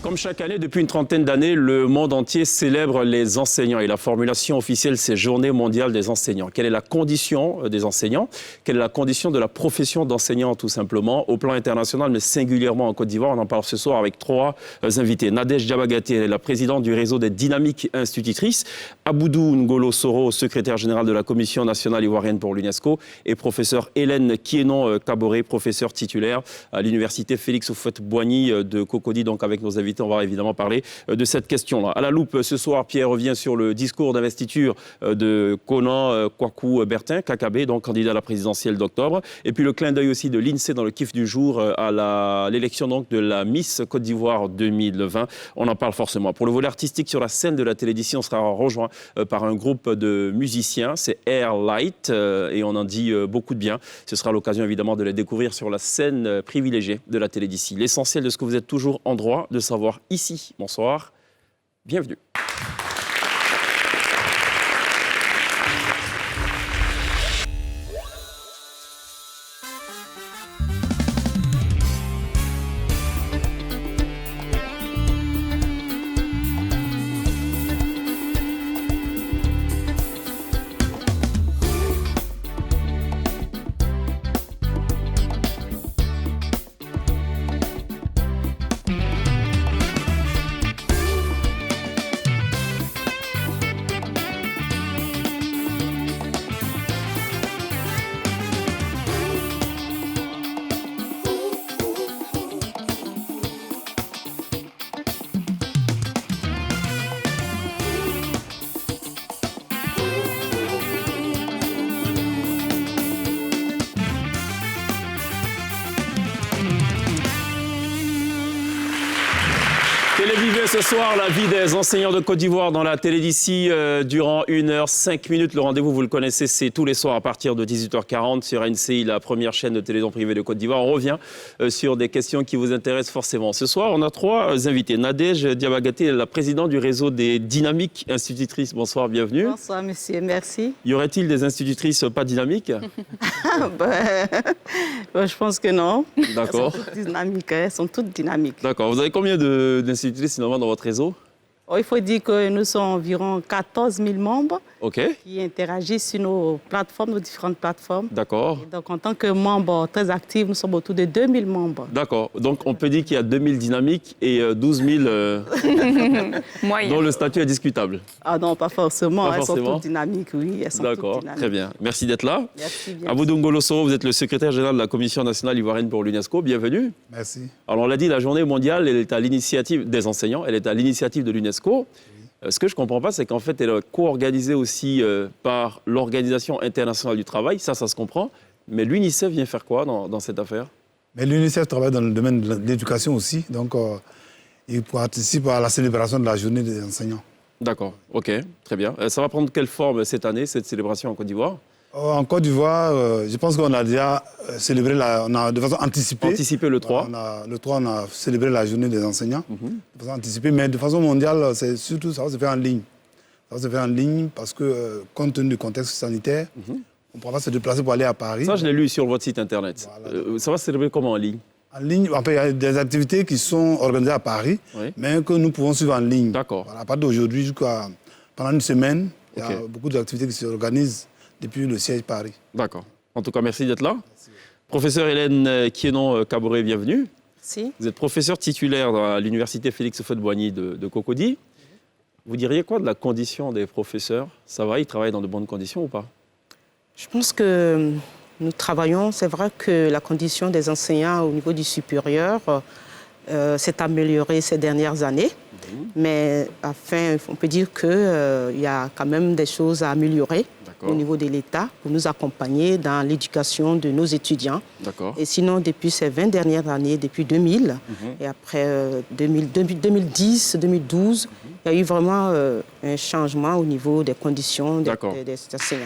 Comme chaque année, depuis une trentaine d'années, le monde entier célèbre les enseignants. Et la formulation officielle, c'est Journée mondiale des enseignants. Quelle est la condition des enseignants? Quelle est la condition de la profession d'enseignant, tout simplement, au plan international, mais singulièrement en Côte d'Ivoire? On en parle ce soir avec trois invités. Nadège Diabagate, elle est la présidente du réseau des dynamiques institutrices. Aboudou Ngolo Soro, secrétaire général de la Commission nationale ivoirienne pour l'UNESCO. Et professeur Hélène Kienon-Kaboré, professeure titulaire à l'université Félix Houphouët-Boigny de Cocody, donc avec nos invités. On va évidemment parler de cette question-là. À la loupe, ce soir, Pierre revient sur le discours d'investiture de Konan Kwaku Bertin, KKB, donc candidat à la présidentielle d'octobre. Et puis le clin d'œil aussi de l'INSEE dans le kiff du jour à l'élection donc de la Miss Côte d'Ivoire 2020. On en parle forcément. Pour le volet artistique sur la scène de la télé d'ici, on sera rejoint par un groupe de musiciens. C'est Airlight et on en dit beaucoup de bien. Ce sera l'occasion évidemment de les découvrir sur la scène privilégiée de la télé d'ici. L'essentiel de ce que vous êtes toujours en droit de savoir ici. Bonsoir, bienvenue. Télévisez ce soir la vie des enseignants de Côte d'Ivoire dans la télé d'ici durant 1h05. Le rendez-vous, vous le connaissez, c'est tous les soirs à partir de 18h40 sur NCI, la première chaîne de télévision privée de Côte d'Ivoire. On revient sur des questions qui vous intéressent forcément. Ce soir, on a trois invités. Nadège Diabagate, la présidente du réseau des dynamiques institutrices. Bonsoir, bienvenue. Bonsoir, monsieur, merci. Y aurait-il des institutrices pas dynamiques? Je pense que non. D'accord. Elles sont toutes dynamiques. D'accord. Vous avez combien d'institutrices finalement dans votre réseau? Il faut dire que nous sommes environ 14 000 membres qui interagissent sur nos plateformes, nos différentes plateformes. D'accord. Donc, en tant que membre très actif, nous sommes autour de 2 000 membres. D'accord. Donc, on peut dire qu'il y a 2 000 dynamiques et 12 000 dont le statut est discutable. Ah non, pas forcément. Pas forcément. Sont toutes dynamiques, oui. Elles sont D'accord, toutes très bien. Merci d'être là. Merci bien. Aboudou Ngolo Soro, vous êtes le secrétaire général de la Commission nationale ivoirienne pour l'UNESCO. Bienvenue. Merci. Alors, on l'a dit, la journée mondiale, elle est à l'initiative des enseignants, elle est à l'initiative de l'UNESCO. Ce que je ne comprends pas, c'est qu'en fait, elle est co-organisée aussi par l'Organisation internationale du travail. Ça se comprend. Mais l'UNICEF vient faire quoi dans cette affaire? Mais l'UNICEF travaille dans le domaine de l'éducation aussi. Donc, il participe à la célébration de la journée des enseignants. D'accord, ok, très bien. Ça va prendre quelle forme cette année, cette célébration en Côte d'Ivoire? En Côte d'Ivoire, je pense qu'on a déjà célébré, on a de façon anticipée. Anticipé le 3. Le 3, on a célébré la journée des enseignants, de façon anticipée. Mais de façon mondiale, c'est surtout ça va se faire en ligne. Ça va se faire en ligne parce que, compte tenu du contexte sanitaire, on ne pourra pas se déplacer pour aller à Paris. Ça, je l'ai lu sur votre site internet. Voilà. Ça va se célébrer comment en ligne? En ligne, il y a des activités qui sont organisées à Paris, mais que nous pouvons suivre en ligne. D'accord. Voilà, à partir d'aujourd'hui, jusqu'à pendant une semaine, il y a beaucoup d'activités qui s'organisent depuis le siège Paris. D'accord. En tout cas, merci d'être là. Merci. Professeur Hélène Kienon-Kaboré, bienvenue. Merci. Vous êtes professeur titulaire à l'université Félix Houphouët-Boigny de Cocody. Vous diriez quoi de la condition des professeurs? Ça va, ils travaillent dans de bonnes conditions ou pas? Je pense que nous travaillons. C'est vrai que la condition des enseignants au niveau du supérieur s'est améliorée ces dernières années. Mais enfin, on peut dire qu'il y a quand même des choses à améliorer au niveau de l'État pour nous accompagner dans l'éducation de nos étudiants. Et sinon, depuis ces 20 dernières années, depuis 2000, et après 2010, 2012, il y a eu vraiment un changement au niveau des conditions des enseignants.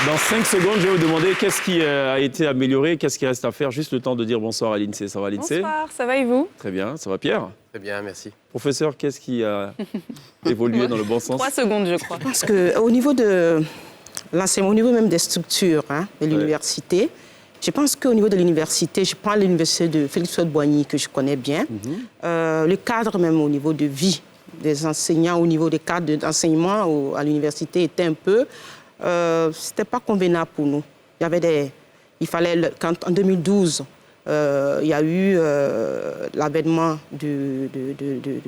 Dans 5 secondes, je vais vous demander qu'est-ce qui a été amélioré, qu'est-ce qui reste à faire. Juste le temps de dire bonsoir à l'INSEE. Ça va, l'INSEE? Bonsoir, ça va et vous? Très bien. Ça va, Pierre? Très bien, merci. Professeur, qu'est-ce qui a évolué dans le bon sens? 3 secondes, je crois. Parce qu'au niveau de l'enseignement, au niveau même des structures de l'université, Je pense qu'au niveau de l'université, je prends l'université de Félix-Houphouët-Boigny, que je connais bien, le cadre même au niveau de vie des enseignants, au niveau des cadres d'enseignement à l'université était un peu... c'était pas convenable pour nous. Il fallait, en 2012, il y a eu l'avènement du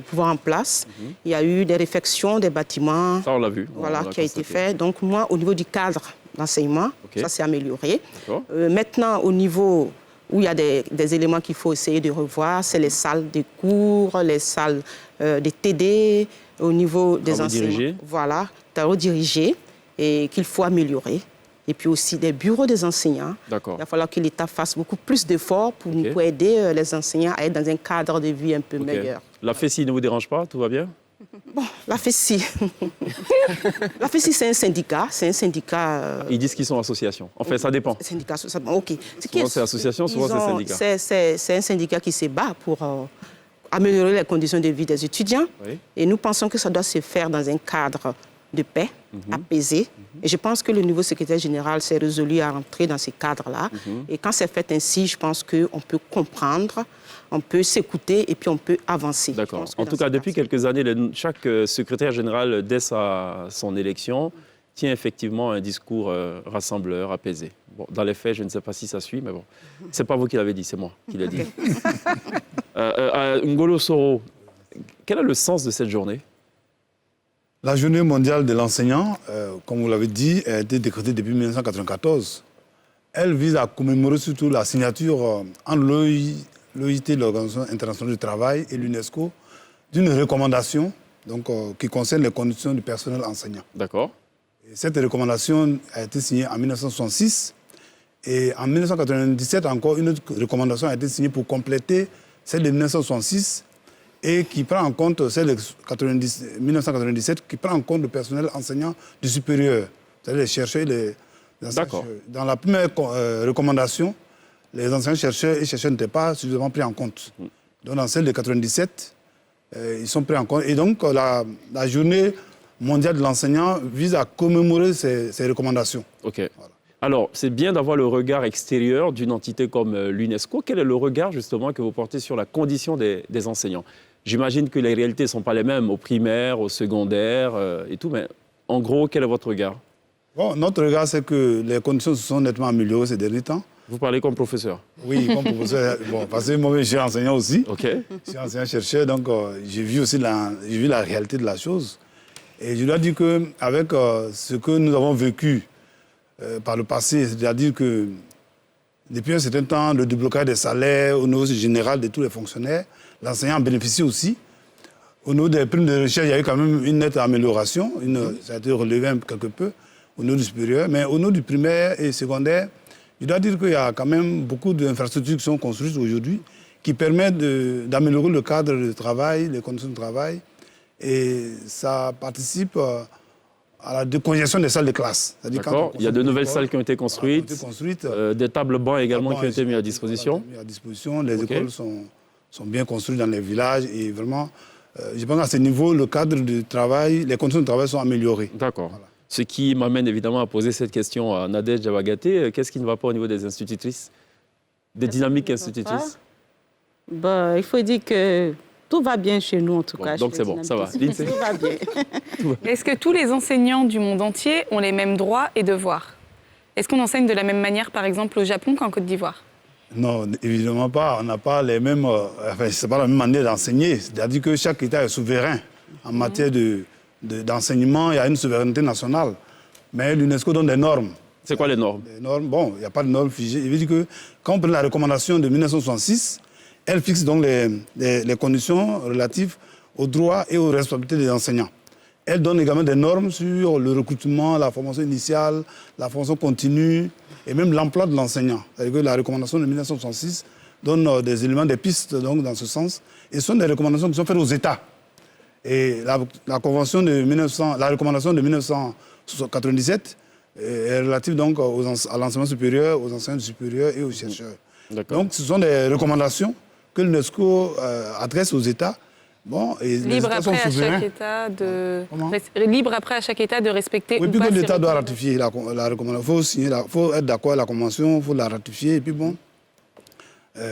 pouvoir en place. Il y a eu des réfections des bâtiments. Ça, on l'a vu. Voilà, qui a été fait. Donc, moi, au niveau du cadre d'enseignement, ça s'est amélioré. Maintenant, au niveau où il y a des éléments qu'il faut essayer de revoir, c'est les salles de cours, les salles des TD, au niveau des enseignants. Dirigés. Voilà, travaux dirigés, et qu'il faut améliorer. Et puis aussi des bureaux des enseignants. Il va falloir que l'État fasse beaucoup plus d'efforts pour aider les enseignants à être dans un cadre de vie un peu meilleur. La FESI ne vous dérange pas? Tout va bien? Bon, la FESI. La FESI, c'est un syndicat. C'est un syndicat... Ils disent qu'ils sont associations. Enfin, ça dépend. Syndicat, OK. Souvent, c'est association, souvent, c'est syndicat. C'est un syndicat qui se bat pour améliorer les conditions de vie des étudiants. Et nous pensons que ça doit se faire dans un cadre de paix, apaisé. Et je pense que le nouveau secrétaire général s'est résolu à rentrer dans ces cadres-là. Et quand c'est fait ainsi, je pense qu'on peut comprendre, on peut s'écouter et puis on peut avancer. D'accord. En tout cas, depuis quelques années, chaque secrétaire général, dès son élection, tient effectivement un discours rassembleur, apaisé. Bon, dans les faits, je ne sais pas si ça suit, mais bon, c'est pas vous qui l'avez dit, c'est moi qui l'ai dit. Ngolo Soro, quel est le sens de cette journée? La journée mondiale de l'enseignant, comme vous l'avez dit, a été décrétée depuis 1994. Elle vise à commémorer surtout la signature entre l'OIT, l'Organisation internationale du travail, et l'UNESCO, d'une recommandation qui concerne les conditions du personnel enseignant. D'accord. Cette recommandation a été signée en 1966. Et en 1997, encore, une autre recommandation a été signée pour compléter celle de 1966 et qui prend en compte celle de 1997, qui prend en compte le personnel enseignant du supérieur, c'est-à-dire les chercheurs et les enseignants. Dans la première recommandation, les enseignants-chercheurs et chercheurs n'étaient pas suffisamment pris en compte. Donc dans celle de 1997, ils sont pris en compte. Et donc la journée mondiale de l'enseignant vise à commémorer ces recommandations. OK. Voilà. Alors, c'est bien d'avoir le regard extérieur d'une entité comme l'UNESCO. Quel est le regard, justement, que vous portez sur la condition des enseignants? J'imagine que les réalités ne sont pas les mêmes au primaire, au secondaire et tout, mais en gros, quel est votre regard? Bon, notre regard, c'est que les conditions se sont nettement améliorées ces derniers temps. Vous parlez comme professeur? Oui, comme professeur. Bon, parce que moi, je suis enseignant aussi. OK. Je suis enseignant-chercheur, donc j'ai vu aussi la réalité de la chose. Et je dois dire qu'avec ce que nous avons vécu par le passé, c'est-à-dire que depuis un certain temps, le déblocage des salaires au niveau général de tous les fonctionnaires, l'enseignant en bénéficie aussi. Au niveau des primes de recherche, il y a eu quand même une nette amélioration, ça a été relevé quelque peu au niveau du supérieur, mais au niveau du primaire et secondaire, je dois dire qu'il y a quand même beaucoup d'infrastructures qui sont construites aujourd'hui qui permettent d'améliorer le cadre de travail, les conditions de travail, et ça participe à la décongestion des salles de classe. D'accord. Il y a de nouvelles salles qui ont été construites, des tables bancs également qui ont été mises à disposition. Les écoles sont bien construites dans les villages et vraiment, je pense qu'à ce niveau, le cadre de travail, les conditions de travail sont améliorées. D'accord. Voilà. Ce qui m'amène évidemment à poser cette question à Nadège Diabagaté. Qu'est-ce qui ne va pas au niveau des institutrices, des dynamiques institutrices? Il faut dire que tout va bien chez nous, en tout cas. Donc c'est bon, ça va. Tout va bien. Est-ce que tous les enseignants du monde entier ont les mêmes droits et devoirs? Est-ce qu'on enseigne de la même manière, par exemple, au Japon qu'en Côte d'Ivoire? Non, évidemment pas. On n'a pas les mêmes... c'est pas la même manière d'enseigner. C'est-à-dire que chaque État est souverain en matière d'enseignement. Il y a une souveraineté nationale. Mais l'UNESCO donne des normes. C'est quoi les normes? Les normes, bon, il n'y a pas de normes figées. Je veux dire que quand on prend la recommandation de 1966, elle fixe donc les conditions relatives aux droits et aux responsabilités des enseignants. Elle donne également des normes sur le recrutement, la formation initiale, la formation continue et même l'emploi de l'enseignant. C'est-à-dire que la recommandation de 1966 donne des éléments, des pistes donc, dans ce sens. Et ce sont des recommandations qui sont faites aux États. Et la recommandation de 1997 est relative donc à l'enseignement supérieur, aux enseignants supérieurs et aux chercheurs. Donc ce sont des recommandations que l'UNESCO adresse aux États Bon, et les Libre États sont après à souverains. chaque État de Comment libre après à chaque État de respecter Oui, ou puis pas que ces l'État doit recommandations. ratifier la recommandation. Il faut signer, faut être d'accord avec la convention, il faut la ratifier, et puis bon,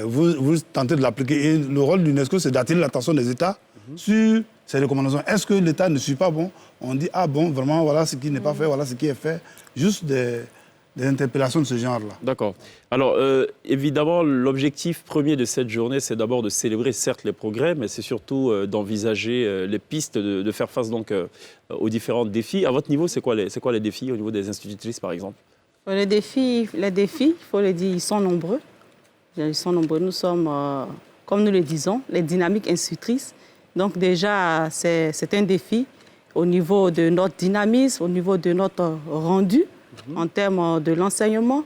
vous tentez de l'appliquer. Et le rôle de l'UNESCO, c'est d'attirer l'attention des États sur ces recommandations. Est-ce que l'État ne suit pas bon? On dit, ah bon, vraiment, voilà ce qui n'est pas fait, voilà ce qui est fait. Juste des interpellations de ce genre-là. D'accord. Alors, évidemment, l'objectif premier de cette journée, c'est d'abord de célébrer, certes, les progrès, mais c'est surtout d'envisager les pistes, de faire face donc aux différents défis. À votre niveau, c'est quoi les défis au niveau des institutrices, par exemple? Les défis, il faut le dire, ils sont nombreux. Ils sont nombreux. Nous sommes, comme nous le disons, les dynamiques institutrices. Donc déjà, c'est un défi au niveau de notre dynamisme, au niveau de notre rendu, en termes de l'enseignement.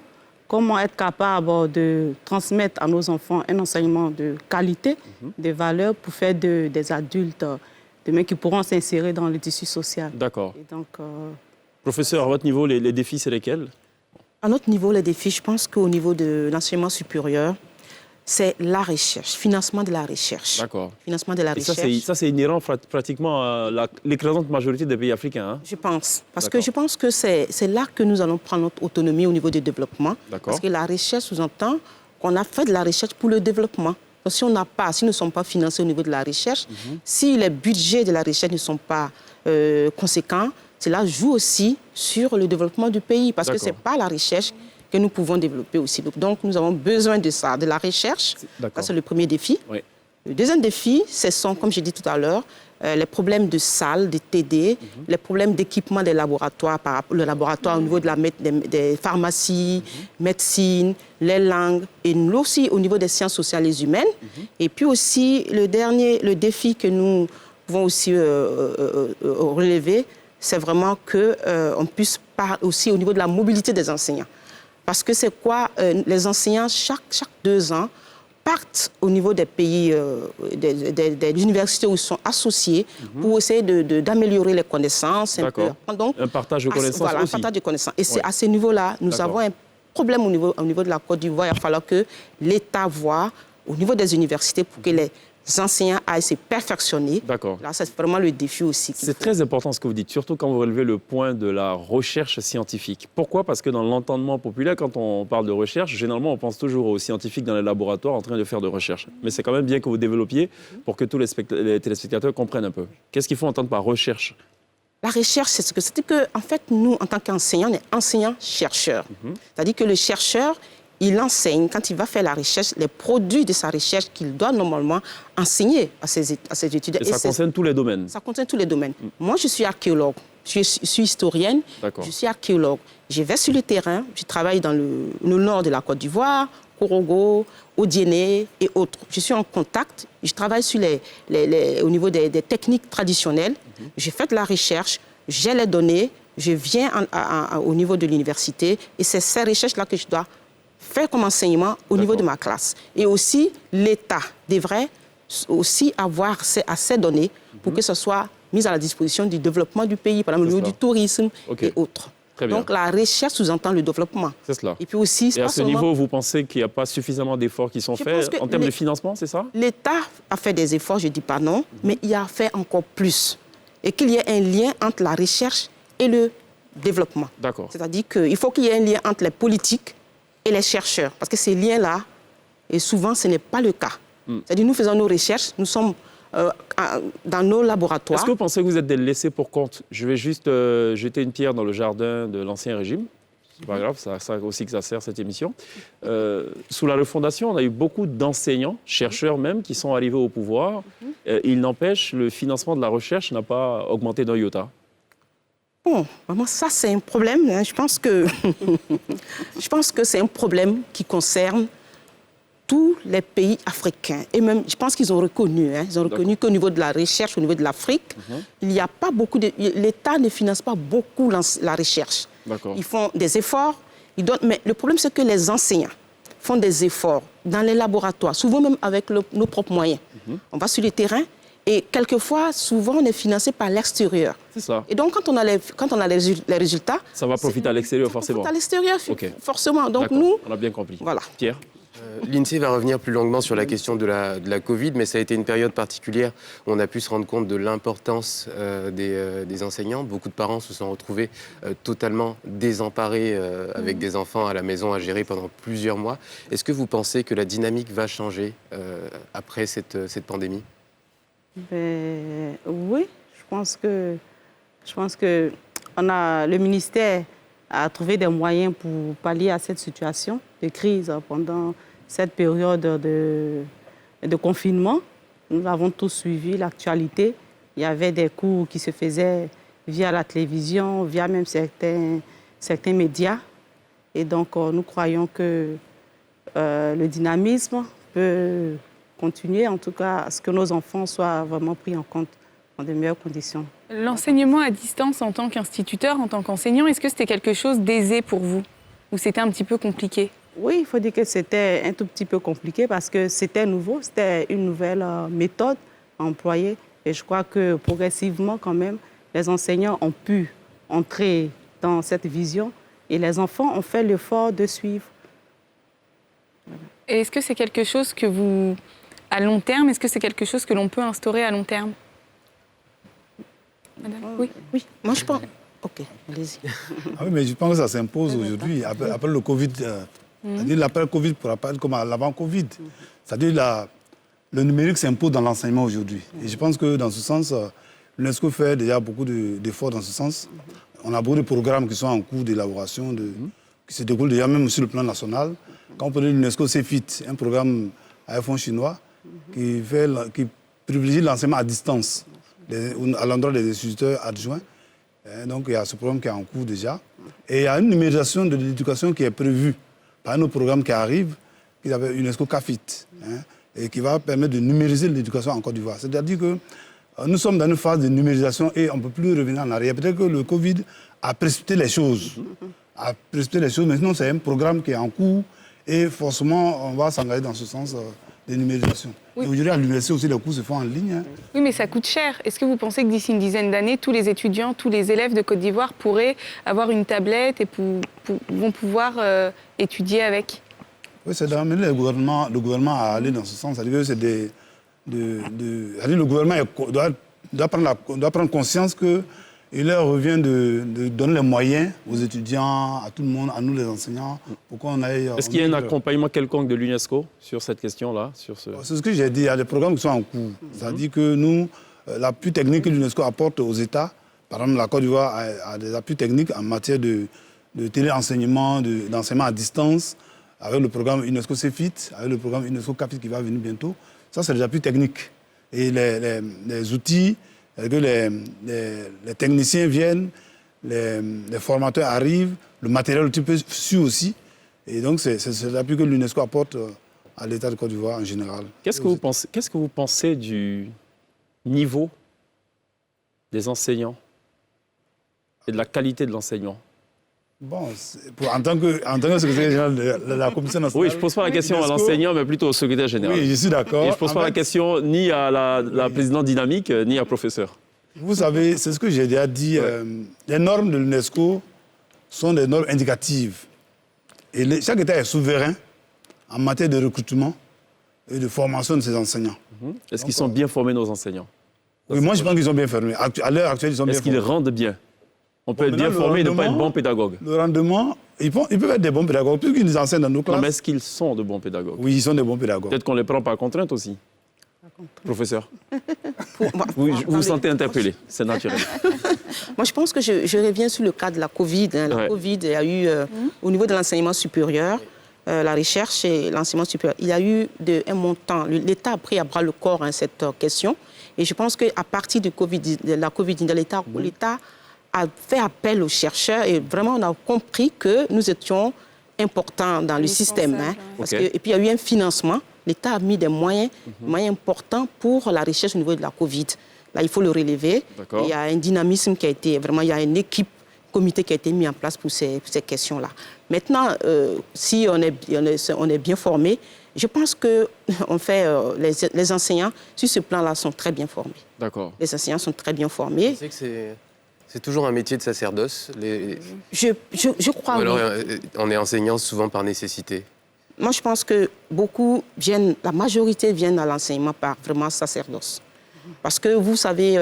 Comment être capable de transmettre à nos enfants un enseignement de qualité, des valeurs pour faire des adultes demain qui pourront s'insérer dans le tissu social. D'accord. Et donc, Professeur, à votre niveau, les défis, c'est lesquels? À notre niveau, les défis, je pense qu'au niveau de l'enseignement supérieur, c'est la recherche, financement de la recherche. D'accord. Financement de la Et recherche. ça, c'est inhérent pratiquement à l'écrasante majorité des pays africains. Hein? Je pense. Parce D'accord. que je pense que c'est là que nous allons prendre notre autonomie au niveau du développement. D'accord. Parce que la recherche sous-entend qu'on a fait de la recherche pour le développement. Donc, si nous ne sommes pas financés au niveau de la recherche, si les budgets de la recherche ne sont pas conséquents, cela joue aussi sur le développement du pays. Parce que ce n'est pas la recherche que nous pouvons développer aussi. Donc, nous avons besoin de ça, de la recherche. Ça, c'est le premier défi. Oui. Le deuxième défi, ce sont, comme j'ai dit tout à l'heure, les problèmes de salles, de TD, les problèmes d'équipement des laboratoires, le laboratoire au niveau de des pharmacies, médecine, les langues, et nous aussi au niveau des sciences sociales et humaines. Et puis aussi, le défi que nous pouvons aussi relever, c'est vraiment qu'on puisse parler aussi au niveau de la mobilité des enseignants. Parce que c'est quoi, les enseignants, chaque 2 ans, partent au niveau des pays, des universités où ils sont associés pour essayer d'améliorer les connaissances. D'accord. Donc, un partage de connaissances voilà, aussi. un partage de connaissances. Et c'est à ce niveau-là, nous avons un problème au niveau de la Côte d'Ivoire. Il va falloir que l'État voit au niveau des universités pour que les enseignants aillent se perfectionner. D'accord. Là, c'est vraiment le défi aussi. C'est très important ce que vous dites, surtout quand vous relevez le point de la recherche scientifique. Pourquoi? Parce que dans l'entendement populaire, quand on parle de recherche, généralement, on pense toujours aux scientifiques dans les laboratoires en train de faire de recherche. Mais c'est quand même bien que vous développiez pour que tous les téléspectateurs comprennent un peu. Qu'est-ce qu'il faut entendre par recherche? La recherche, c'est ce que c'est que, en fait, nous, en tant qu'enseignants, on est enseignants-chercheurs. C'est-à-dire que le chercheur, il enseigne, quand il va faire la recherche, les produits de sa recherche qu'il doit normalement enseigner à ses étudiants. Et ça concerne tous les domaines? Ça concerne tous les domaines. Moi, je suis archéologue, je suis historienne, je suis archéologue. Je vais sur le terrain, je travaille dans le nord de la Côte d'Ivoire, Korogo, Odiéné et autres. Je suis en contact, je travaille sur au niveau des techniques traditionnelles. Je fais de la recherche, j'ai les données, je viens au niveau de l'université et c'est ces recherches-là que je dois faire comme enseignement au niveau de ma classe. Et aussi, l'État devrait aussi avoir assez données pour que ce soit mis à la disposition du développement du pays, par exemple au niveau du tourisme et autres. Très bien. Donc la recherche sous-entend le développement. C'est cela. Et puis aussi, et à ce niveau, vous pensez qu'il n'y a pas suffisamment d'efforts qui sont faits en termes de financement, c'est ça? L'État a fait des efforts, je ne dis pas non, mais il a fait encore plus. Et qu'il y ait un lien entre la recherche et le développement. D'accord. C'est-à-dire qu'il faut qu'il y ait un lien entre les politiques et les chercheurs. Parce que ces liens-là, et souvent, ce n'est pas le cas. C'est-à-dire nous faisons nos recherches, nous sommes dans nos laboratoires. Est-ce que vous pensez que vous êtes des laissés pour compte? Je vais juste jeter une pierre dans le jardin de l'Ancien Régime. C'est pas grave, c'est ça aussi que ça sert, cette émission. Sous la refondation, on a eu beaucoup d'enseignants, chercheurs même, qui sont arrivés au pouvoir. Il n'empêche, le financement de la recherche n'a pas augmenté d'un iota. Bon, vraiment, ça, c'est un problème. Hein. Je pense que c'est un problème qui concerne tous les pays africains. Et même, je pense qu'ils ont reconnu. Hein. Ils ont reconnu qu'au niveau de la recherche, au niveau de l'Afrique, il n'y a pas beaucoup de... L'État ne finance pas beaucoup la recherche. Ils font des efforts, mais le problème, c'est que les enseignants font des efforts dans les laboratoires, souvent même avec nos propres moyens. On va sur le terrain et quelquefois, souvent, on est financé par l'extérieur. C'est ça. Et donc, quand on a les résultats... Ça va profiter à l'extérieur, forcément. Ça va profiter à l'extérieur, forcément. Donc, nous... On a bien compris. Voilà. Pierre? L'INSEE va revenir plus longuement sur la question de la Covid, mais ça a été une période particulière où on a pu se rendre compte de l'importance des enseignants. Beaucoup de parents se sont retrouvés totalement désemparés avec des enfants à la maison à gérer pendant plusieurs mois. Est-ce que vous pensez que la dynamique va changer après cette pandémie ? Oui, je pense que le ministère a trouvé des moyens pour pallier à cette situation de crise pendant cette période de confinement. Nous avons tous suivi l'actualité. Il y avait des cours qui se faisaient via la télévision, via même certains médias. Et donc, nous croyons que le dynamisme peut continuer, en tout cas, à ce que nos enfants soient vraiment pris en compte dans de meilleures conditions. L'enseignement à distance en tant qu'instituteur, en tant qu'enseignant, est-ce que c'était quelque chose d'aisé pour vous ou c'était un petit peu compliqué ? Oui, il faut dire que c'était un tout petit peu compliqué parce que c'était nouveau, c'était une nouvelle méthode à employer. Et je crois que progressivement, quand même, les enseignants ont pu entrer dans cette vision et les enfants ont fait l'effort de suivre. Et est-ce que c'est quelque chose que vous, à long terme, est-ce que c'est quelque chose que l'on peut instaurer à long terme ? Madame ? Oui. Oui, moi je pense... Ok, allez-y. Ah oui, mais je pense que ça s'impose aujourd'hui, après le Covid. C'est-à-dire l'après-Covid pour apparaître comme l'avant-Covid. C'est-à-dire le numérique s'impose dans l'enseignement aujourd'hui. Et je pense que dans ce sens, l'UNESCO fait déjà beaucoup d'efforts dans ce sens. On a beaucoup de programmes qui sont en cours d'élaboration, qui se déroulent déjà même sur le plan national. Quand on parle de l'UNESCO, c'est FIT, un programme à fond chinois qui privilégie l'enseignement à distance à l'endroit des instituteurs adjoints. Et donc il y a ce programme qui est en cours déjà. Et il y a une numérisation de l'éducation qui est prévue par un autre programme qui arrive, qui s'appelle UNESCO CAFIT, et qui va permettre de numériser l'éducation en Côte d'Ivoire. C'est-à-dire que nous sommes dans une phase de numérisation et on ne peut plus revenir en arrière. Peut-être que le Covid a précipité les choses. Maintenant, c'est un programme qui est en cours et forcément, on va s'engager dans ce sens de numérisation. Oui. Et aujourd'hui, à l'université aussi, les cours se font en ligne. Oui, mais ça coûte cher. Est-ce que vous pensez que d'ici une dizaine d'années, tous les étudiants, tous les élèves de Côte d'Ivoire pourraient avoir une tablette et vont pouvoir étudier avec ? Oui, c'est d'amener le gouvernement à aller dans ce sens. C'est-à-dire que c'est le gouvernement doit prendre conscience qu'il leur revient de donner les moyens aux étudiants, à tout le monde, à nous les enseignants, pour qu'on aille... Est-ce qu'il y a un accompagnement quelconque de l'UNESCO sur cette question-là ? C'est ce que j'ai dit, il y a des programmes qui sont en cours. C'est-à-dire que nous, l'appui technique que l'UNESCO apporte aux États, par exemple la Côte d'Ivoire a des appuis techniques en matière de téléenseignement, d'enseignement à distance, avec le programme UNESCO CEFIT, avec le programme UNESCO CAFIT qui va venir bientôt. Ça, c'est des appuis techniques. Et les outils, que les techniciens viennent, les formateurs arrivent, le matériel un petit peu su aussi. Et donc, c'est l'appui que l'UNESCO apporte à l'État de Côte d'Ivoire en général. Qu'est-ce que vous pensez du niveau des enseignants et de la qualité de l'enseignement ? Bon, en tant que secrétaire général de la Commission nationale... Oui, je ne pose pas la question à l'enseignant, mais plutôt au secrétaire général. Oui, je suis d'accord. Et je ne pose pas la question ni à la présidente dynamique, ni à professeur. Vous savez, c'est ce que j'ai déjà dit. Les normes de l'UNESCO sont des normes indicatives. Et chaque État est souverain en matière de recrutement et de formation de ses enseignants. Est-ce qu'ils sont bien formés, nos enseignants ? Oui, moi je pense qu'ils sont bien formés. À l'heure actuelle, ils sont bien formés. Est-ce qu'ils rendent bien ? On peut être bien formé et ne pas être bon pédagogue. Le rendement, ils peuvent être des bons pédagogues, puisqu'ils nous enseignent dans nos classes. Non, mais est-ce qu'ils sont de bons pédagogues ? Oui, ils sont des bons pédagogues. Peut-être qu'on les prend par contrainte aussi. Professeur, vous vous sentez interpellé, c'est naturel. Moi, je pense que je reviens sur le cas de la Covid. La Covid, il y a eu, au niveau de l'enseignement supérieur, la recherche et l'enseignement supérieur, il y a eu un montant. L'État a pris à bras le corps cette question. Et je pense qu'à partir de la Covid, l'État a fait appel aux chercheurs et vraiment on a compris que nous étions importants dans le système. Et puis il y a eu un financement. L'État a mis des moyens importants pour la recherche au niveau de la Covid. Là, il faut le relever. Il y a un dynamisme qui a été, vraiment, il y a une équipe, un comité qui a été mis en place pour ces questions-là. Maintenant, si on est bien formé, je pense que les enseignants, sur ce plan-là, sont très bien formés. D'accord. Les enseignants sont très bien formés. Je sais que c'est toujours un métier de sacerdoce. Je crois. Ou alors, on est enseignant souvent par nécessité. moi, je pense que la majorité viennent à l'enseignement par vraiment sacerdoce. Parce que vous savez,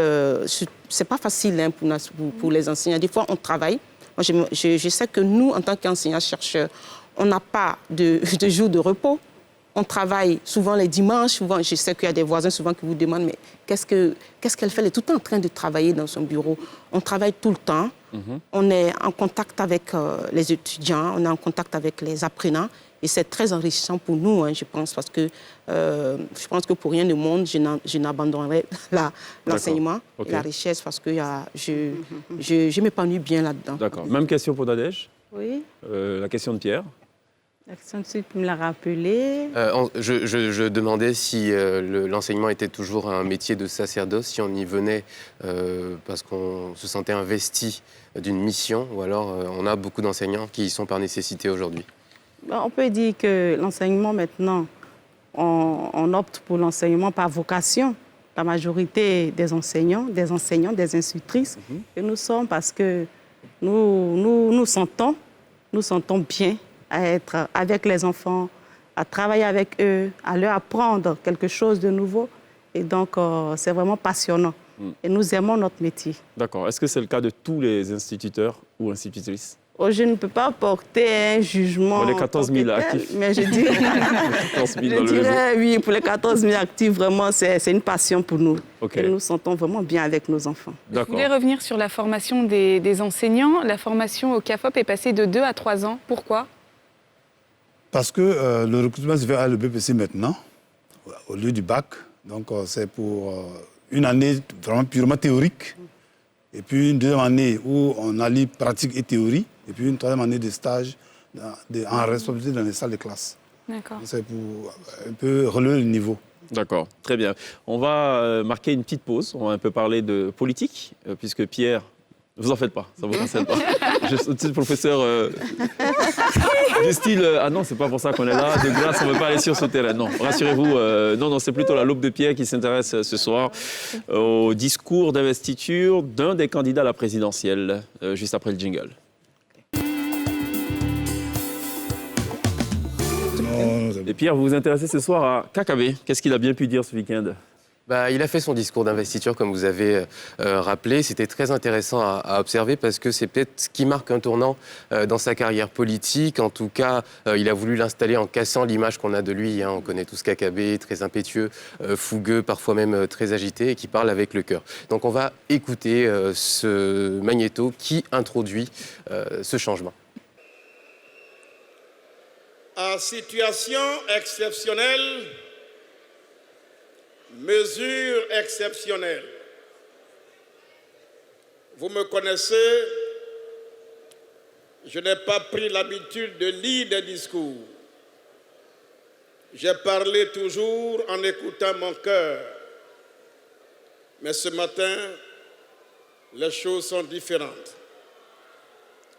c'est pas facile hein, pour les enseignants. Des fois, on travaille. Moi, je sais que nous, en tant qu'enseignants-chercheurs, on n'a pas de jour de repos. On travaille souvent les dimanches. Souvent, je sais qu'il y a des voisins souvent qui vous demandent mais qu'est-ce qu'elle fait? Elle est tout le temps en train de travailler dans son bureau. On travaille tout le temps. On est en contact avec les étudiants, on est en contact avec les apprenants. Et c'est très enrichissant pour nous, hein, je pense, parce que je pense que pour rien au monde, je n'abandonnerai l'enseignement et la richesse parce que je m'épanouis bien là-dedans. D'accord. Même question pour Nadège. Oui. La question de Pierre. La question de celui qui me l'a rappelé. Je demandais si l'enseignement était toujours un métier de sacerdoce, si on y venait parce qu'on se sentait investi d'une mission, ou alors on a beaucoup d'enseignants qui y sont par nécessité aujourd'hui. On peut dire que l'enseignement maintenant, on opte pour l'enseignement par vocation. La majorité des enseignants, des institutrices, et nous sommes parce que nous sentons bien à être avec les enfants, à travailler avec eux, à leur apprendre quelque chose de nouveau. Et donc, c'est vraiment passionnant. Et nous aimons notre métier. D'accord. Est-ce que c'est le cas de tous les instituteurs ou institutrices? Je ne peux pas porter un jugement. Pour les 14 000 actifs. Mais je dirais, 14 000 dans le réseau. oui, pour les 14 000 actifs, vraiment, c'est une passion pour nous. Okay. Et nous sentons vraiment bien avec nos enfants. Je voulais revenir sur la formation des enseignants. La formation au CAFOP est passée de 2 à 3 ans. Pourquoi? Parce que le recrutement se fait à le BPC maintenant, au lieu du bac. Donc, c'est pour une année vraiment purement théorique. Et puis une deuxième année où on allie pratique et théorie. Et puis une troisième année de stage en responsabilité dans les salles de classe. D'accord. C'est pour un peu relever le niveau. D'accord, très bien. On va marquer une petite pause. On va un peu parler de politique, puisque Pierre... Vous en faites pas, ça ne vous concerne pas. Je suis le professeur du style ah non, c'est pas pour ça qu'on est là. De grâce, on ne veut pas aller sur ce terrain. Non, rassurez-vous. Non, c'est plutôt la loupe de Pierre qui s'intéresse ce soir au discours d'investiture d'un des candidats à la présidentielle, juste après le jingle. Et Pierre, vous vous intéressez ce soir à Kakabe. Qu'est-ce qu'il a bien pu dire ce week-end? Il a fait son discours d'investiture, comme vous avez rappelé. C'était très intéressant à observer parce que c'est peut-être ce qui marque un tournant dans sa carrière politique. En tout cas, il a voulu l'installer en cassant l'image qu'on a de lui. On connaît tous Kakabe, très impétueux, fougueux, parfois même très agité et qui parle avec le cœur. Donc on va écouter ce magnéto qui introduit ce changement. En situation exceptionnelle, mesure exceptionnelle. Vous me connaissez, je n'ai pas pris l'habitude de lire des discours. J'ai parlé toujours en écoutant mon cœur. Mais ce matin, les choses sont différentes.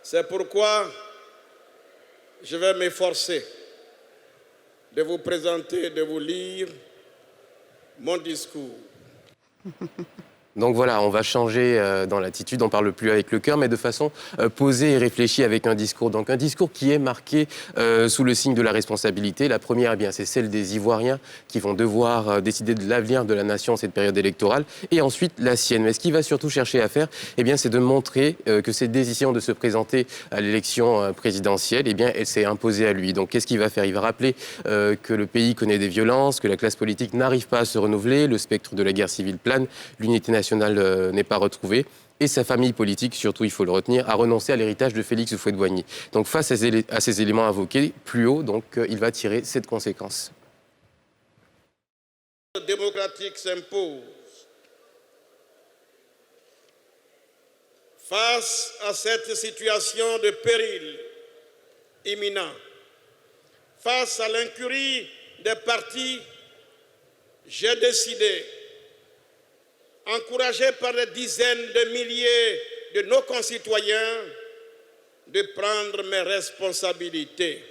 C'est pourquoi je vais m'efforcer de vous présenter, de vous lire mon discours. Donc voilà, on va changer dans l'attitude, on ne parle plus avec le cœur, mais de façon posée et réfléchie avec un discours. Donc un discours qui est marqué sous le signe de la responsabilité. La première, c'est celle des Ivoiriens qui vont devoir décider de l'avenir de la nation en cette période électorale. Et ensuite, la sienne. Mais ce qu'il va surtout chercher à faire, c'est de montrer que cette décision de se présenter à l'élection présidentielle, elle s'est imposée à lui. Donc qu'est-ce qu'il va faire? Il va rappeler que le pays connaît des violences, que la classe politique n'arrive pas à se renouveler, le spectre de la guerre civile plane, l'unité nationale n'est pas retrouvée. Et sa famille politique, surtout il faut le retenir, a renoncé à l'héritage de Félix Houphouët-Boigny. Donc face à ces éléments invoqués plus haut, il va tirer cette conséquence. Le démocratique s'impose. Face à cette situation de péril imminent, face à l'incurie des partis, j'ai décidé, encouragé par des dizaines de milliers de nos concitoyens, de prendre mes responsabilités.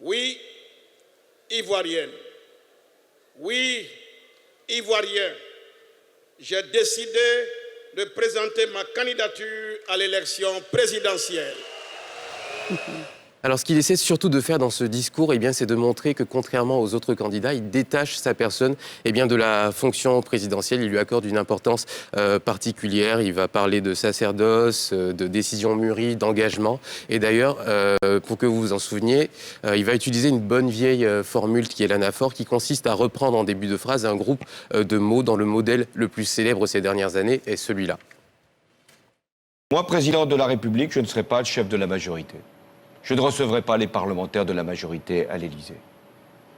Oui, Ivoirienne. Oui, Ivoirien. J'ai décidé de présenter ma candidature à l'élection présidentielle. Alors, ce qu'il essaie surtout de faire dans ce discours, eh bien, c'est de montrer que, contrairement aux autres candidats, il détache sa personne eh bien, de la fonction présidentielle. Il lui accorde une importance particulière. Il va parler de sacerdoce, de décision mûrie, d'engagement. Et d'ailleurs, pour que vous vous en souveniez, il va utiliser une bonne vieille formule qui est l'anaphore, qui consiste à reprendre en début de phrase un groupe de mots dont le modèle le plus célèbre ces dernières années est celui-là. Moi, président de la République, je ne serai pas le chef de la majorité. Je ne recevrai pas les parlementaires de la majorité à l'Élysée.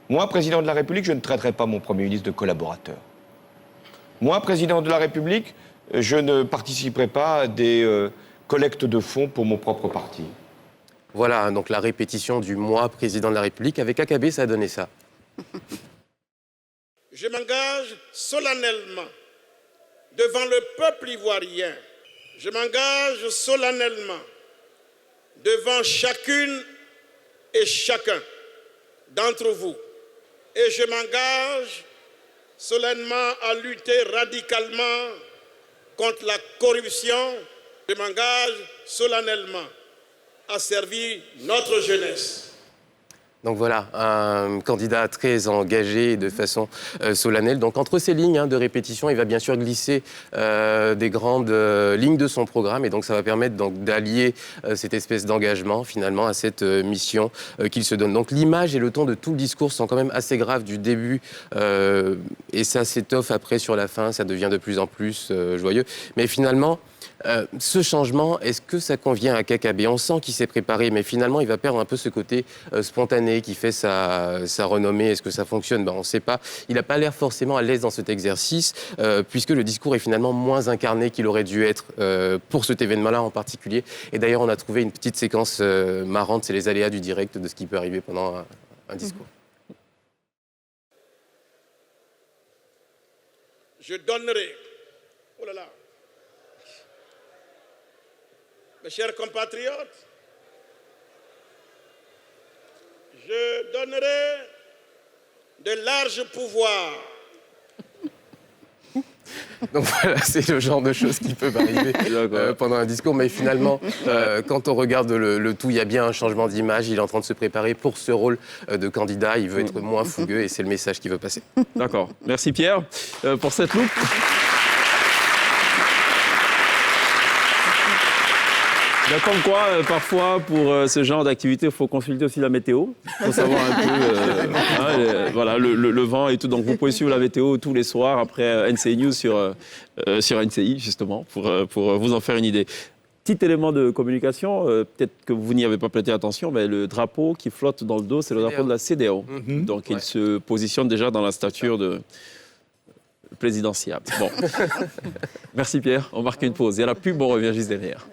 Moi, président de la République, je ne traiterai pas mon Premier ministre de collaborateur. Moi, président de la République, je ne participerai pas à des collectes de fonds pour mon propre parti. Voilà, donc la répétition du « moi, président de la République ». Avec AKB, ça a donné ça. Je m'engage solennellement devant le peuple ivoirien. Je m'engage solennellement devant chacune et chacun d'entre vous. Et je m'engage solennellement à lutter radicalement contre la corruption. Je m'engage solennellement à servir notre jeunesse. Donc voilà, un candidat très engagé de façon solennelle. Donc entre ces lignes de répétition, il va bien sûr glisser des grandes lignes de son programme. Et donc ça va permettre d'allier cette espèce d'engagement finalement à cette mission qu'il se donne. Donc l'image et le ton de tout le discours sont quand même assez graves du début. Et ça s'étoffe après sur la fin, ça devient de plus en plus joyeux. Mais finalement, ce changement, est-ce que ça convient à KKB? On sent qu'il s'est préparé, mais finalement, il va perdre un peu ce côté spontané qui fait sa renommée. Est-ce que ça fonctionne? On ne sait pas. Il n'a pas l'air forcément à l'aise dans cet exercice, puisque le discours est finalement moins incarné qu'il aurait dû être pour cet événement-là en particulier. Et d'ailleurs, on a trouvé une petite séquence marrante, c'est les aléas du direct de ce qui peut arriver pendant un discours. Je donnerai, oh là là, mes chers compatriotes, je donnerai de larges pouvoirs. Donc voilà, c'est le genre de choses qui peuvent arriver pendant un discours. Mais finalement, quand on regarde le tout, il y a bien un changement d'image. Il est en train de se préparer pour ce rôle de candidat. Il veut être moins fougueux et c'est le message qu'il veut passer. D'accord. Merci Pierre pour cette loupe. Comme quoi, parfois, pour ce genre d'activité, il faut consulter aussi la météo. Il faut savoir un peu voilà, le vent et tout. Donc, vous pouvez suivre la météo tous les soirs après NCI News sur NCI, justement, pour vous en faire une idée. Petit élément de communication, peut-être que vous n'y avez pas prêté attention, mais le drapeau qui flotte dans le dos, c'est le drapeau de la CEDEAO. Donc, il se positionne déjà dans la stature de présidentiable. Bon. Merci Pierre. On marque une pause. Il y a la pub, on revient juste derrière.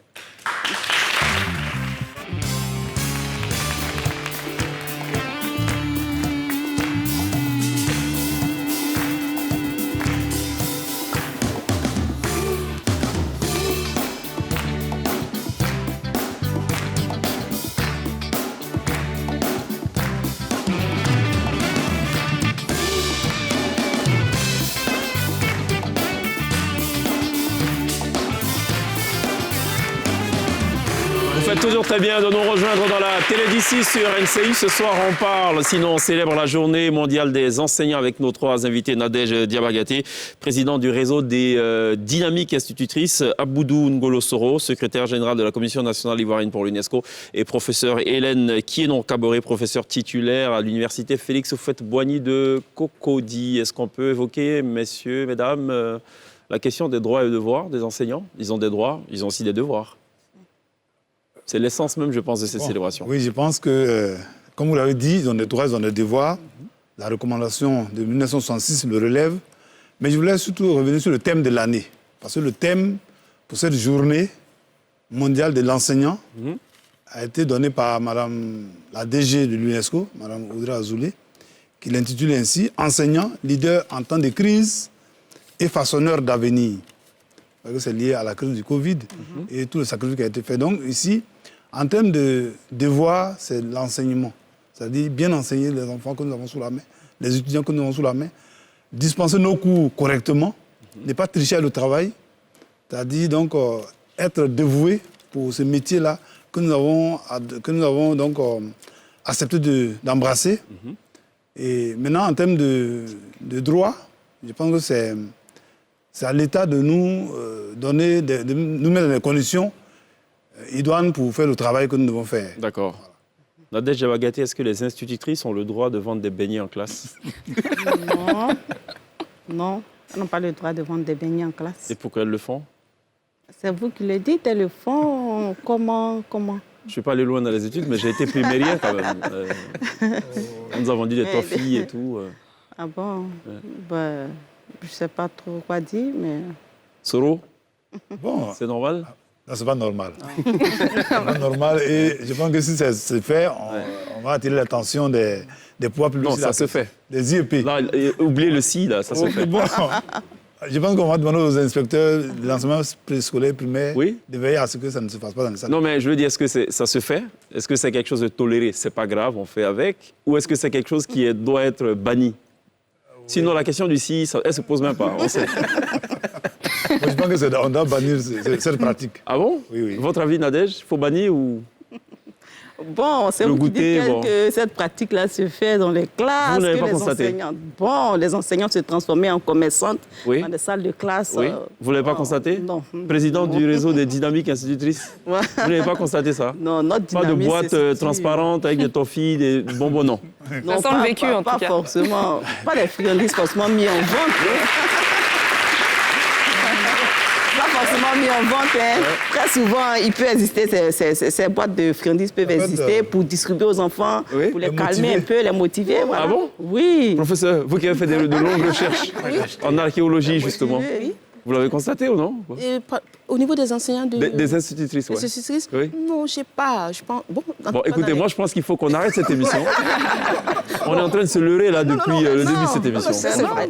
Faites toujours très bien de nous rejoindre dans la télé d'ici sur NCI. Ce soir, on parle, sinon on célèbre la journée mondiale des enseignants avec nos trois invités. Nadège Diabagaté, président du réseau des dynamiques institutrices, Aboudou Ngolo Soro, secrétaire général de la Commission nationale ivoirienne pour l'UNESCO, et professeur Hélène Kienon-Kaboré, professeur titulaire à l'université Félix Houphouët-Boigny de Cocody. Est-ce qu'on peut évoquer, messieurs, mesdames, la question des droits et devoirs des enseignants? Ils ont des droits, ils ont aussi des devoirs. C'est l'essence même, je pense, de cette célébration. Oui, je pense que, comme vous l'avez dit, ils ont des droits, ils ont des devoirs. La recommandation de 1966 le relève. Mais je voulais surtout revenir sur le thème de l'année. Parce que le thème pour cette journée mondiale de l'enseignant a été donné par Madame la DG de l'UNESCO, Madame Audrey Azoulay, qui l'intitule ainsi « Enseignant, leader en temps de crise et façonneur d'avenir ». C'est lié à la crise du Covid et tout le sacrifice qui a été fait. Donc ici, en termes de devoir, c'est l'enseignement. C'est-à-dire bien enseigner les enfants que nous avons sous la main, les étudiants que nous avons sous la main, dispenser nos cours correctement, ne pas tricher le travail, c'est-à-dire donc être dévoué pour ce métier-là, que nous avons donc accepté d'embrasser. Et maintenant, en termes de droit, je pense que c'est à l'État de nous donner, de nous mettre dans les conditions idoines pour faire le travail que nous devons faire. D'accord. Voilà. Nadège Jabagati, est-ce que les institutrices ont le droit de vendre des beignets en classe? Non, elles n'ont pas le droit de vendre des beignets en classe. Et pourquoi elles le font? C'est vous qui le dites, elles le font. Comment? Je ne suis pas allé loin dans les études, mais j'ai été primérien quand même. On nous a vendu des toffees et tout. Ah bon? Ben, je ne sais pas trop quoi dire, mais... Soro? Bon, c'est normal? Non, c'est pas normal. C'est pas normal. Et je pense que si ça se fait, on va attirer l'attention des pouvoirs publics. Non, ça se fait. Des IEP. Là, oubliez le si, là, ça se fait. Bon, je pense qu'on va demander aux inspecteurs de l'enseignement préscolaire primaire de veiller à ce que ça ne se fasse pas dans les salles. Non, mais je veux dire, est-ce que ça se fait? Est-ce que c'est quelque chose de toléré? C'est pas grave, on fait avec? Ou est-ce que c'est quelque chose qui doit être banni? Sinon, la question du si, elle ne se pose même pas. On sait. Moi, je pense qu'on doit bannir cette pratique. Ah bon? Oui. Votre avis, Nadège, il faut bannir ou... Bon, c'est vous qui dites que cette pratique-là se fait dans les classes. Vous n'avez pas constaté? Les enseignants se transformaient en commerçantes dans des salles de classe. Oui. Vous ne l'avez pas constaté? Non. Président du réseau des dynamiques institutrices? Vous n'avez pas constaté ça? Non, notre Pas dynamique, de boîtes transparentes avec des toffees, des bonbons, non? Ça sent le vécu, en tout cas. Pas forcément. Pas des friandises forcément mis en vente. Forcément mis en vente. Très souvent, il peut exister, ces boîtes de friandises peuvent exister pour distribuer aux enfants, pour les calmer un peu, les motiver. Voilà. Ah bon? Oui. Professeur, vous qui avez fait de longues recherches en archéologie, justement, vous l'avez constaté ou non? Au niveau des enseignants des institutrices, oui. Des institutrices? Oui. Non, je ne sais pas. Je pense... Bon, écoutez, moi, je pense qu'il faut qu'on arrête cette émission. On est en train de se leurrer là depuis le début de cette émission. C'est vrai.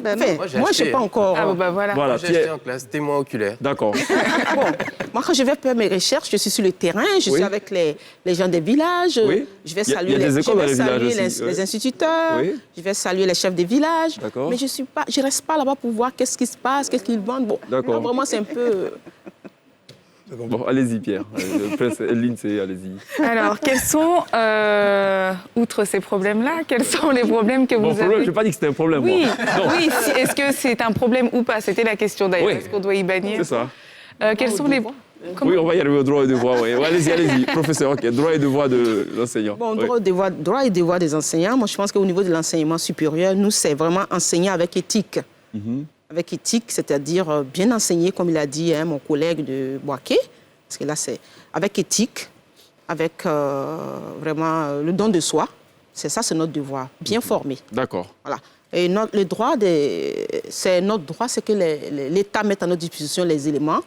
Moi, je n'ai pas encore... Ah, bah voilà. Moi, j'ai acheté en classe témoin oculaire. D'accord. Bon, moi, quand je vais faire mes recherches, je suis sur le terrain, je suis avec les gens des villages. Oui. Je vais saluer les instituteurs. Oui. Je vais saluer les chefs des villages. Mais je ne reste pas là-bas pour voir qu'est-ce qui se passe, qu'est-ce qu'ils vendent. Bon, là, vraiment, c'est un peu... Bon, allez-y, Pierre. L'INSEE, allez-y. Alors, quels sont, outre ces problèmes-là, quels sont les problèmes que vous avez? Je n'ai pas dit que c'était un problème, oui. moi. Oui, est-ce que c'est un problème ou pas? C'était la question d'ailleurs. Est-ce qu'on doit y bannir? C'est ça. Quels sont les... Oui, on va y arriver au droit et devoir. Oui. Allez-y, professeur. Okay. Droit et devoir de l'enseignant. Bon, droit et devoir des enseignants. Moi, je pense qu'au niveau de l'enseignement supérieur, nous, c'est vraiment enseigner avec éthique. Avec éthique, c'est-à-dire bien enseigner, comme il a dit mon collègue de Boaké, parce que là, c'est avec éthique, avec vraiment le don de soi. C'est ça, c'est notre devoir, bien formé. D'accord. Voilà. Et notre droit, c'est que l'État mette à notre disposition les éléments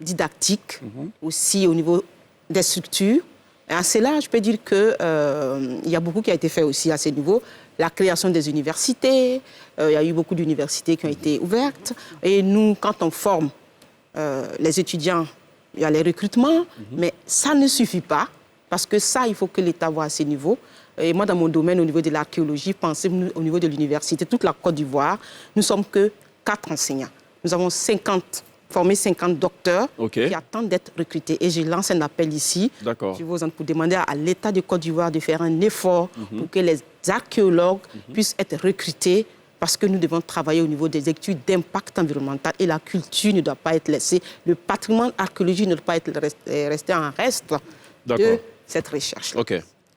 didactiques, aussi au niveau des structures. Et à cela, je peux dire qu'il y a beaucoup qui a été fait aussi à ce niveau. La création des universités, il y a eu beaucoup d'universités qui ont été ouvertes. Et nous, quand on forme les étudiants, il y a les recrutements, mais ça ne suffit pas, parce que ça, il faut que l'État voit à ce niveau. Et moi, dans mon domaine, au niveau de l'archéologie, pensez au niveau de l'université, toute la Côte d'Ivoire, nous ne sommes que 4 enseignants. Nous avons formé 50 docteurs qui attendent d'être recrutés. Et je lance un appel ici pour demander à l'État de Côte d'Ivoire de faire un effort pour que les archéologues puissent être recrutés, parce que nous devons travailler au niveau des études d'impact environnemental et la culture ne doit pas être laissée. Le patrimoine archéologique ne doit pas être resté en reste de cette recherche.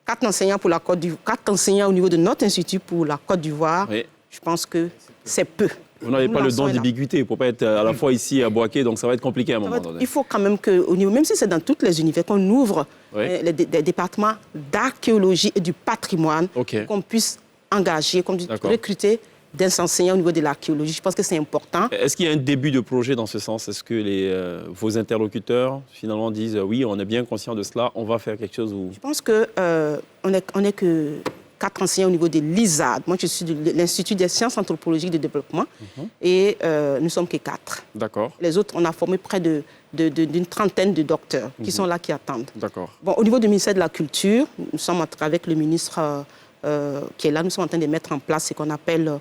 4 enseignants pour la Côte d'Ivoire, 4 enseignants au niveau de notre institut pour la Côte d'Ivoire, je pense que c'est peu. Vous n'avez pas le don d'ambiguïté, il ne faut pas être à la fois ici à Boaké, donc ça va être compliqué à un moment donné. Il faut quand même qu'au niveau, même si c'est dans toutes les universités, qu'on ouvre des départements d'archéologie et du patrimoine, qu'on puisse engager, qu'on puisse recruter des enseignants au niveau de l'archéologie. Je pense que c'est important. Est-ce qu'il y a un début de projet dans ce sens? Est-ce que vos interlocuteurs, finalement, disent oui, on est bien conscient de cela, on va faire quelque chose où... Je pense qu'on n'est que 4 enseignants au niveau de l'ISAD. Moi, je suis de l'Institut des sciences anthropologiques de développement et nous ne sommes que 4. D'accord. Les autres, on a formé près d'une trentaine de docteurs qui sont là, qui attendent. D'accord. Bon, au niveau du ministère de la Culture, nous sommes avec le ministre qui est là, nous sommes en train de mettre en place ce qu'on appelle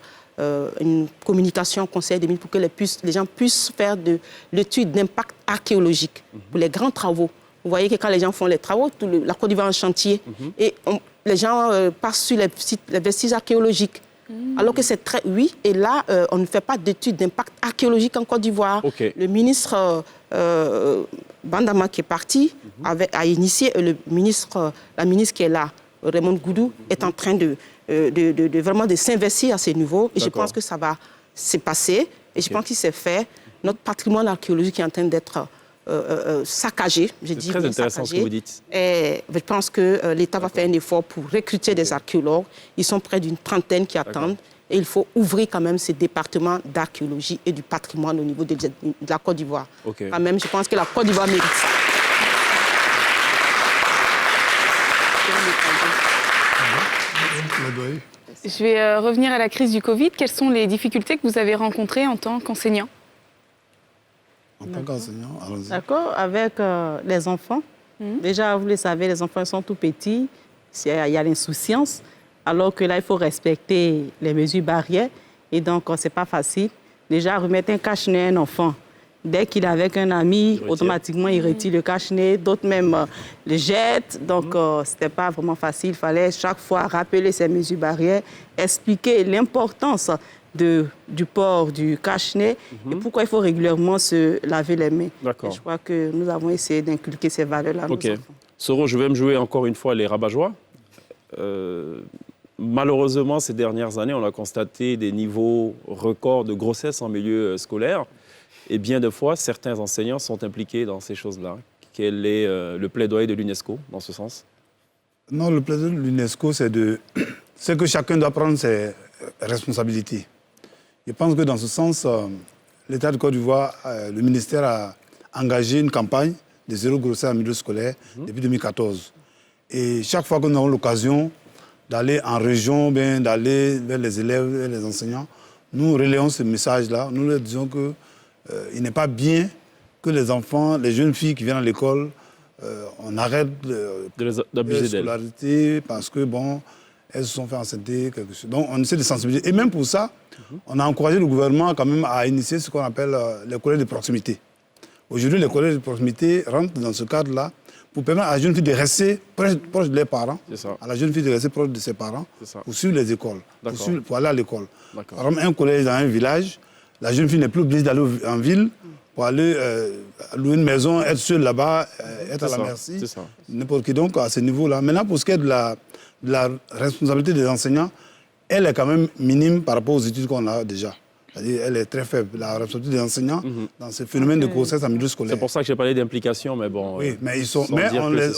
une communication conseil des ministres pour que les gens puissent faire de l'étude d'impact archéologique pour les grands travaux vous voyez que quand les gens font les travaux, la Côte d'Ivoire est en chantier. Et les gens passent sur les vestiges archéologiques. Alors que c'est très... Oui, et là, on ne fait pas d'études d'impact archéologique en Côte d'Ivoire. Le ministre Bandama qui est parti a initié, la ministre qui est là, Raymond Goudou, est en train de vraiment de s'investir à ce niveau. Et je pense que ça va se passer. Et je pense qu'il s'est fait. Notre patrimoine archéologique est en train d'être saccagé. C'est très intéressant ce que vous dites. Et je pense que l'État va faire un effort pour recruter des archéologues. Ils sont près d'une trentaine qui attendent. Et il faut ouvrir quand même ces départements d'archéologie et du patrimoine au niveau de la Côte d'Ivoire. Quand même, je pense que la Côte d'Ivoire mérite ça. Je vais revenir à la crise du Covid. Quelles sont les difficultés que vous avez rencontrées en tant qu'enseignant? En tant qu'enseignant, allons-y. D'accord, avec les enfants. Déjà, vous le savez, les enfants sont tout petits. Il y a l'insouciance. Alors que là, il faut respecter les mesures barrières. Et donc, ce n'est pas facile. Déjà, remettre un cache-nez à un enfant. Dès qu'il est avec un ami, automatiquement, il retire le cache-nez. D'autres même le jettent. Donc, ce n'était pas vraiment facile. Il fallait chaque fois rappeler ces mesures barrières, expliquer l'importance du port du cache-nez et pourquoi il faut régulièrement se laver les mains. Et je crois que nous avons essayé d'inculquer ces valeurs-là à nos enfants. Soro, je vais me jouer encore une fois les rabat-joie. Malheureusement, ces dernières années, on a constaté des niveaux records de grossesse en milieu scolaire. Et bien de fois, certains enseignants sont impliqués dans ces choses-là. Quel est le plaidoyer de l'UNESCO dans ce sens? Non, le plaidoyer de l'UNESCO, c'est que chacun doit prendre ses responsabilités. Je pense que dans ce sens, l'État de Côte d'Ivoire, le ministère a engagé une campagne de zéro grossesse en milieu scolaire depuis 2014. Et chaque fois que nous avons l'occasion d'aller en région, bien d'aller vers les élèves et les enseignants, nous relayons ce message-là. Nous leur disons qu'il n'est pas bien que les enfants, les jeunes filles qui viennent à l'école, on arrête d'abuser scolarité parce que, bon, elles se sont fait enceinter, quelque chose. Donc, on essaie de sensibiliser. Et même pour ça, on a encouragé le gouvernement quand même à initier ce qu'on appelle les collèges de proximité. Aujourd'hui, les collèges de proximité rentrent dans ce cadre-là pour permettre à la jeune fille de rester proche de leurs parents, à la jeune fille de rester proche de ses parents, pour suivre les écoles, pour aller à l'école. Par exemple, un collège dans un village, la jeune fille n'est plus obligée d'aller en ville pour aller louer une maison, être seule là-bas, être à la merci. N'importe qui. Donc, à ce niveau-là. Maintenant, pour ce qui est de la responsabilité des enseignants, elle est quand même minime par rapport aux études qu'on a déjà. C'est-à-dire elle est très faible, la responsabilité des enseignants dans ce phénomène de grossesse en milieu scolaire. C'est pour ça que j'ai parlé d'implication, mais bon... Oui, mais,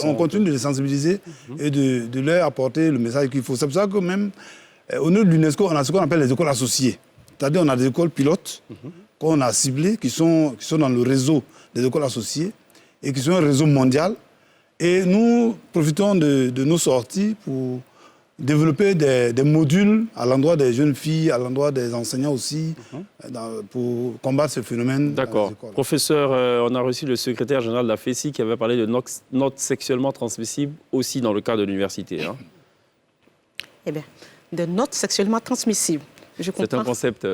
on continue de les sensibiliser et de leur apporter le message qu'il faut. C'est pour ça que même au niveau de l'UNESCO, on a ce qu'on appelle les écoles associées. C'est-à-dire on a des écoles pilotes qu'on a ciblées, qui sont dans le réseau des écoles associées et qui sont un réseau mondial. Et nous profitons de nos sorties pour développer des modules à l'endroit des jeunes filles, à l'endroit des enseignants aussi, pour combattre ce phénomène. D'accord. Professeur, on a reçu le secrétaire général de la FESI qui avait parlé de notes sexuellement transmissibles aussi dans le cadre de l'université. Hein. Eh bien, de notes sexuellement transmissibles. C'est un concept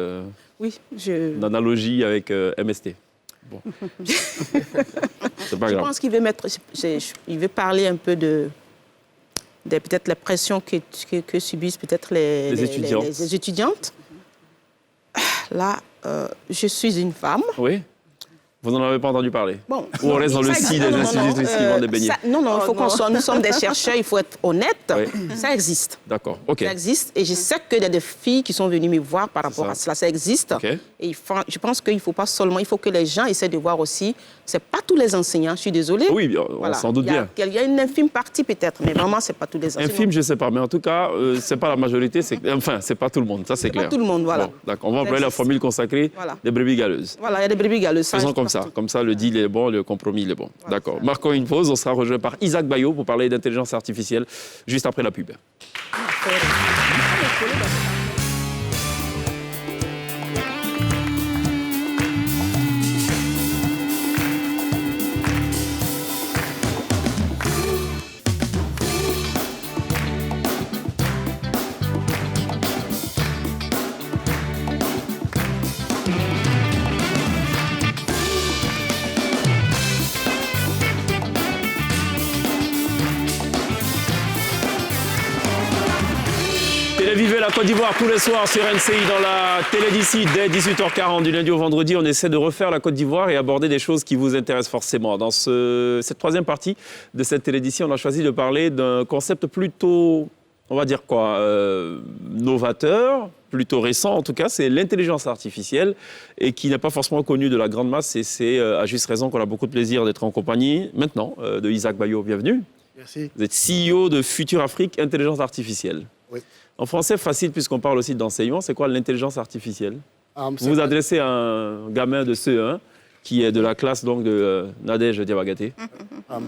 d'analogie avec MST. Bon. C'est pas grave. Je pense qu'il veut il veut parler un peu de peut-être la pression que subissent peut-être les étudiantes. Là, je suis une femme. Oui. Vous n'en avez pas entendu parler? Bon, ou on reste dans le si des institutrices qui vendent des beignets? Non, il faut qu'on soit... Nous sommes des chercheurs, il faut être honnête. Oui. Ça existe. D'accord, OK. Ça existe. Et je sais qu'il y a des filles qui sont venues me voir par rapport à cela. Ça existe. Okay. Et je pense qu'il ne faut pas seulement... Il faut que les gens essaient de voir aussi... Ce n'est pas tous les enseignants, je suis désolée. Oui, on s'en doute bien. Il y a une infime partie peut-être, mais vraiment, ce n'est pas tous les enseignants. Infime, je ne sais pas. Mais en tout cas, ce n'est pas la majorité. Enfin, ce n'est pas tout le monde. Ça, c'est clair. Pas tout le monde, voilà. Bon, d'accord. On va employer la formule consacrée des brebis galeuses. Voilà, il y a des brebis galeuses. Faisons comme ça. Comme ça, le deal est bon, le compromis il est bon. Voilà, d'accord. Marquons une pause. On sera rejoint par Isaac Bayo pour parler d'intelligence artificielle juste après la pub. la Côte d'Ivoire tous les soirs sur NCI dans la télé d'ici dès 18h40 du lundi au vendredi. On essaie de refaire la Côte d'Ivoire et aborder des choses qui vous intéressent forcément. Dans cette troisième partie de cette télé d'ici, on a choisi de parler d'un concept plutôt, on va dire quoi, novateur, plutôt récent en tout cas, c'est l'intelligence artificielle et qui n'est pas forcément connu de la grande masse. Et c'est à juste raison qu'on a beaucoup de plaisir d'être en compagnie maintenant de Isaac Bayo. Bienvenue. Merci. Vous êtes CEO de Futur Afrique Intelligence Artificielle. Oui. En français, facile, puisqu'on parle aussi d'enseignement, c'est quoi l'intelligence artificielle? Vous vous C'est- adressez à un gamin de CE1 qui est de la classe donc, de Nadège Diabagaté.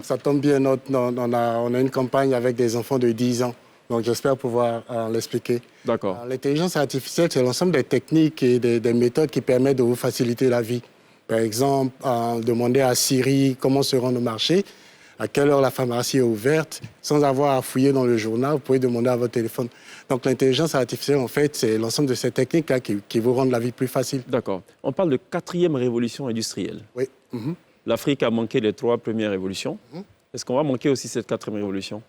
Ça tombe bien, on a une campagne avec des enfants de 10 ans. Donc j'espère pouvoir l'expliquer. D'accord. L'intelligence artificielle, c'est l'ensemble des techniques et des méthodes qui permettent de vous faciliter la vie. Par exemple, demander à Siri comment se rendre au marché, à quelle heure la pharmacie est ouverte, sans avoir à fouiller dans le journal, vous pouvez demander à votre téléphone. Donc l'intelligence artificielle, en fait, c'est l'ensemble de ces techniques-là qui vous rendent la vie plus facile. D'accord. On parle de 4e révolution industrielle. Oui. Mhm. L'Afrique a manqué les 3 premières révolutions. Est-ce qu'on va manquer aussi cette 4e révolution?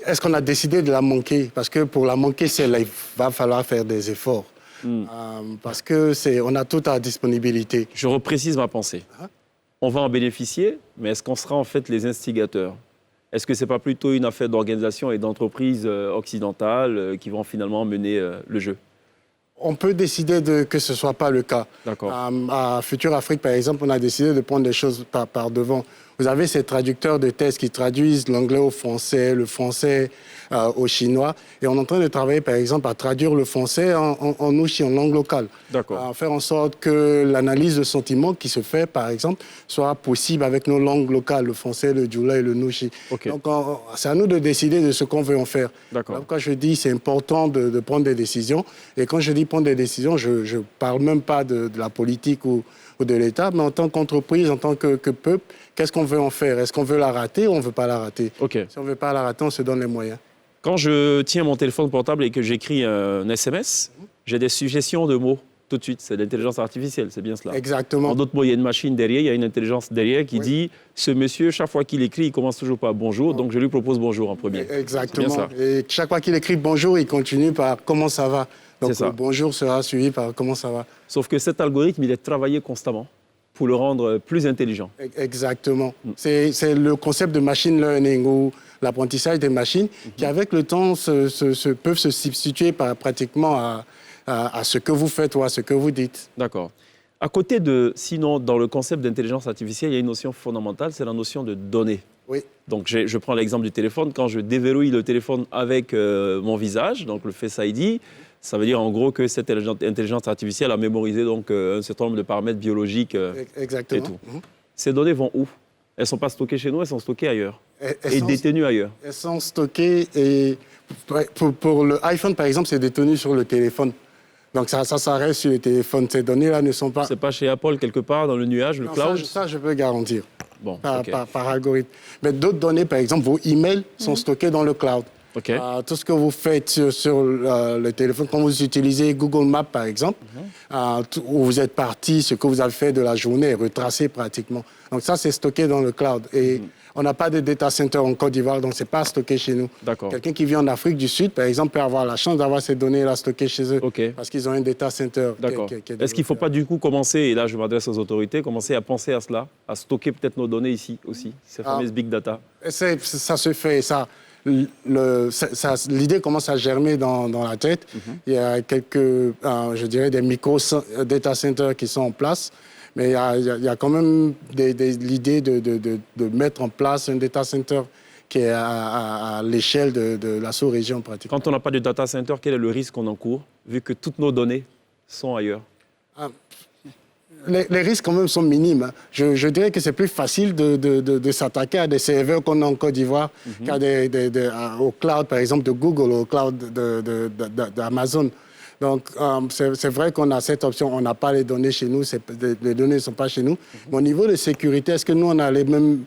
Est-ce qu'on a décidé de la manquer? Parce que pour la manquer, il va falloir faire des efforts. Parce qu'on a tout à disponibilité. Je reprécise ma pensée. On va en bénéficier, mais est-ce qu'on sera en fait les instigateurs? Est-ce que ce n'est pas plutôt une affaire d'organisation et d'entreprises occidentales qui vont finalement mener le jeu? On peut décider que ce ne soit pas le cas. D'accord. À Futur Afrique, par exemple, on a décidé de prendre des choses par devant. Vous avez ces traducteurs de textes qui traduisent l'anglais au français, le français au chinois. Et on est en train de travailler, par exemple, à traduire le français en nouchi, en langue locale. D'accord. À faire en sorte que l'analyse de sentiments qui se fait, par exemple, soit possible avec nos langues locales, le français, le djoula et le nouchi. Ok. Donc, c'est à nous de décider de ce qu'on veut en faire. D'accord. Donc, quand je dis c'est important de prendre des décisions, et quand je dis prendre des décisions, je ne parle même pas de la politique ou de l'État, mais en tant qu'entreprise, en tant que peuple, qu'est-ce qu'on veut en faire? Est-ce qu'on veut la rater ou on ne veut pas la rater? Ok. Si on ne veut pas la rater, on se donne les moyens. Quand je tiens mon téléphone portable et que j'écris un SMS, j'ai des suggestions de mots tout de suite. C'est l'intelligence artificielle, c'est bien cela. Exactement. En d'autres mots, il y a une machine derrière, il y a une intelligence derrière qui dit ce monsieur, chaque fois qu'il écrit, il commence toujours par bonjour, donc je lui propose bonjour en premier. Exactement. C'est bien ça. Et chaque fois qu'il écrit bonjour, il continue par comment ça va. Donc C'est ça. le bonjour sera suivi par comment ça va. Sauf que cet algorithme, il est travaillé constamment pour le rendre plus intelligent. Exactement. C'est le concept de machine learning ou l'apprentissage des machines qui, avec le temps, peuvent se substituer pratiquement à ce que vous faites ou à ce que vous dites. D'accord. À côté de, sinon, dans le concept d'intelligence artificielle, il y a une notion fondamentale, c'est la notion de données. Oui. Donc, je prends l'exemple du téléphone. Quand je déverrouille le téléphone avec mon visage, donc le Face ID, ça veut dire en gros que cette intelligence artificielle a mémorisé donc, un certain nombre de paramètres biologiques Exactement. et tout. Ces données vont où? Elles ne sont pas stockées chez nous, elles sont stockées ailleurs. Elles Et sont- détenues ailleurs. Elles sont stockées et pour le iPhone, par exemple, c'est détenu sur le téléphone. Donc ça s'arrête sur le téléphone. Ces données-là ne sont pas... C'est pas chez Apple quelque part dans le nuage, le Non, cloud? ça, je peux garantir. Bon, Par, ok. par algorithme. Mais d'autres données, par exemple, vos emails sont stockés dans le cloud. Ok. Tout ce que vous faites sur le téléphone, quand vous utilisez Google Maps, par exemple, où vous êtes parti, ce que vous avez fait de la journée est retracé pratiquement. Donc ça, c'est stocké dans le cloud. Et on n'a pas de data center en Côte d'Ivoire, donc ce n'est pas stocké chez nous. D'accord. Quelqu'un qui vit en Afrique du Sud, par exemple, peut avoir la chance d'avoir ces données-là stockées chez eux. Ok. Parce qu'ils ont un data center. D'accord. qui est Est-ce qu'il ne faut pas du coup commencer, et là je m'adresse aux autorités, commencer à penser à cela, à stocker peut-être nos données ici aussi, ces fameuses big data? Ça se fait, ça. L'idée commence à germer dans la tête. Il y a quelques, je dirais, des micro-data centers qui sont en place. Mais il y a quand même l'idée de mettre en place un data center qui est à l'échelle de la sous-région pratiquement. Quand on n'a pas de data center, quel est le risque qu'on encourt, vu que toutes nos données sont ailleurs? Les risques quand même sont minimes. Je dirais que c'est plus facile de s'attaquer à des serveurs qu'on a en Côte d'Ivoire qu'à au cloud, par exemple, de Google, au cloud d'Amazon. Donc, c'est vrai qu'on a cette option. On n'a pas les données chez nous, les données ne sont pas chez nous. Mais au niveau de sécurité, est-ce que nous, on a les mêmes...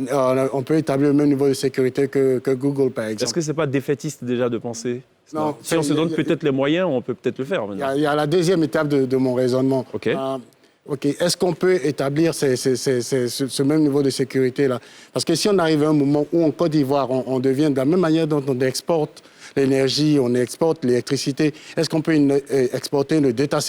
on peut établir le même niveau de sécurité que Google, par exemple? Est-ce que ce n'est pas défaitiste déjà de penser cela? Non, Si on se donne peut-être les moyens, on peut peut-être le faire maintenant. Il y a la deuxième étape de mon raisonnement. OK. OK. Est-ce qu'on peut établir ce même niveau de sécurité-là? Parce que si on arrive à un moment où en Côte d'Ivoire, on devient de la même manière dont on exporte l'énergie, on exporte l'électricité. Est-ce qu'on peut exporter des data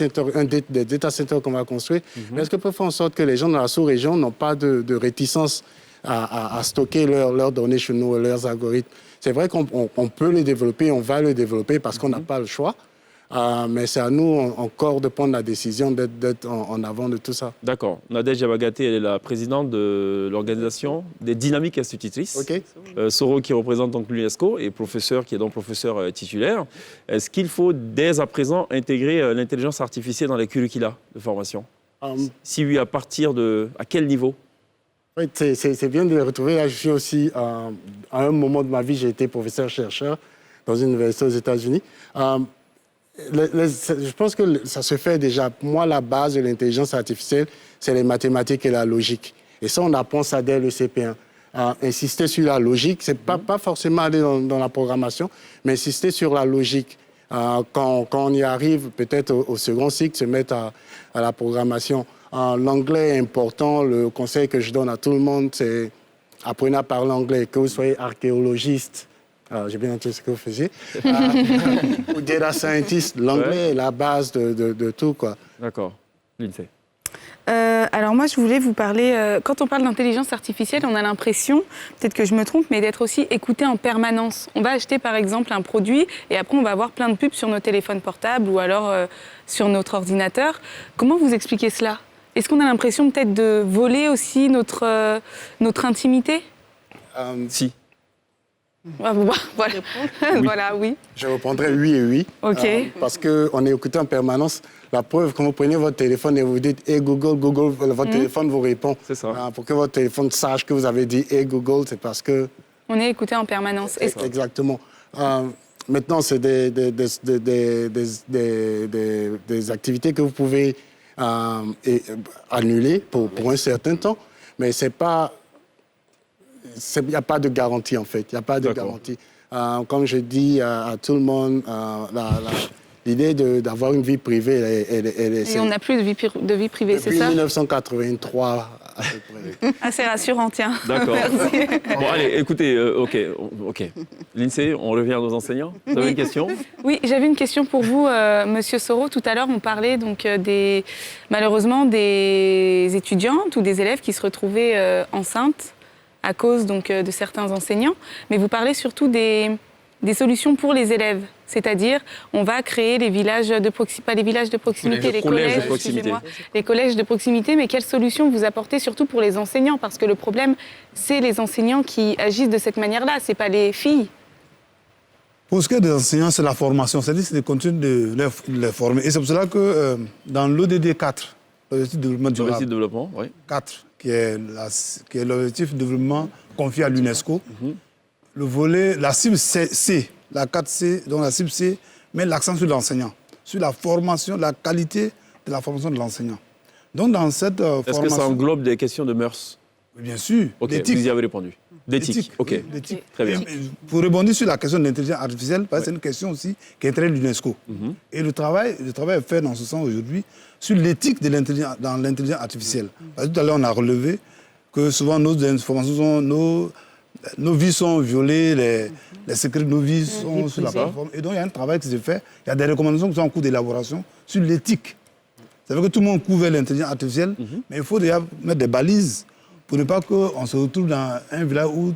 centers qu'on va construire? Est-ce qu'on peut faire en sorte que les gens dans la sous-région n'ont pas de réticence à stocker leurs données chez nous et leurs algorithmes? C'est vrai qu'on peut les développer, on va les développer parce qu'on n'a pas le choix. Mais c'est à nous encore de prendre la décision d'être en avant de tout ça. D'accord. Nadège Yabagaté, elle est la présidente de l'organisation des dynamiques institutrices. OK. Soro qui représente donc l'UNESCO et professeur qui est donc professeur titulaire. Est-ce qu'il faut dès à présent intégrer l'intelligence artificielle dans les curricula de formation? Si oui, à quel niveau? Oui, c'est bien de les retrouver. Là, je suis aussi, à un moment de ma vie, j'ai été professeur-chercheur dans une université aux États-Unis. Je pense que ça se fait déjà. Pour moi, la base de l'intelligence artificielle, c'est les mathématiques et la logique. Et ça, on apprend ça dès le CP1. Insister sur la logique, c'est pas forcément aller dans la programmation, mais insister sur la logique. Quand on y arrive, peut-être au second cycle, se mettre à la programmation. L'anglais est important. Le conseil que je donne à tout le monde, c'est apprenez à parler anglais. Que vous soyez archéologiste, j'ai bien entendu ce que vous faisiez, ou data scientist, l'anglais est la base de tout, quoi. D'accord. Lindsay. Alors moi, je voulais vous parler, quand on parle d'intelligence artificielle, on a l'impression, peut-être que je me trompe, mais d'être aussi écouté en permanence. On va acheter par exemple un produit et après on va avoir plein de pubs sur nos téléphones portables ou alors sur notre ordinateur. Comment vous expliquez cela? Est-ce qu'on a l'impression peut-être de voler aussi notre intimité? Si. Ah, bon, voilà. Oui. Voilà, oui. Je répondrai oui et oui. OK. Parce qu'on est écouté en permanence. La preuve, quand vous prenez votre téléphone et vous dites « Hey Google », votre téléphone vous répond. C'est ça. Pour que votre téléphone sache que vous avez dit « Hey Google », c'est parce que... On est écouté en permanence. Exactement. Maintenant, c'est des activités que vous pouvez annuler pour un certain temps, mais c'est pas... Il n'y a pas de garantie, en fait. Il n'y a pas de garantie. Comme je dis à tout le monde, l'idée d'avoir une vie privée, Et on n'a plus de vie privée, c'est depuis ça? 1983, à peu près. Ah, c'est rassurant, tiens. D'accord. Bon, allez, écoutez, OK. Lindsay, on revient à nos enseignants. Vous avez une question? Oui, j'avais une question pour vous, Monsieur Soro. Tout à l'heure, on parlait donc malheureusement des étudiantes ou des élèves qui se retrouvaient enceintes à cause donc, de certains enseignants. Mais vous parlez surtout des solutions pour les élèves. C'est-à-dire, on va créer les villages de proximité, pas les villages de proximité, les collèges de proximité. Les collèges de proximité, mais quelles solutions vous apportez surtout pour les enseignants? Parce que le problème, c'est les enseignants qui agissent de cette manière-là, c'est pas les filles. Pour ce qui est des enseignants, c'est la formation, c'est-à-dire c'est de continuer de les former. Et c'est pour cela que dans l'ODD 4, l'objectif de développement durable, Développement, oui. 4, qui est l'objectif de développement confié à l'UNESCO, le volet, la cible C, la 4C, donc la cible C, met l'accent sur l'enseignant, sur la formation, la qualité de la formation de l'enseignant. Donc dans cette formation... Est-ce que ça englobe des questions de mœurs? Bien sûr, OK, d'éthique. vous y avez répondu. D'éthique, OK. Oui, d'éthique. Très bien. Pour rebondir sur la question de l'intelligence artificielle, parce que c'est une question aussi qui intéresse l'UNESCO. Et le travail est fait dans ce sens aujourd'hui sur l'éthique dans l'intelligence artificielle. Parce que tout à l'heure, on a relevé que souvent nos informations, nos vies sont violées, les secrets de nos vies sont sur la plateforme. Et donc, il y a un travail qui se fait. Il y a des recommandations qui sont en cours d'élaboration sur l'éthique. Ça veut dire que tout le monde couvre l'intelligence artificielle, mais il faut déjà mettre des balises pour ne pas qu'on se retrouve dans un village où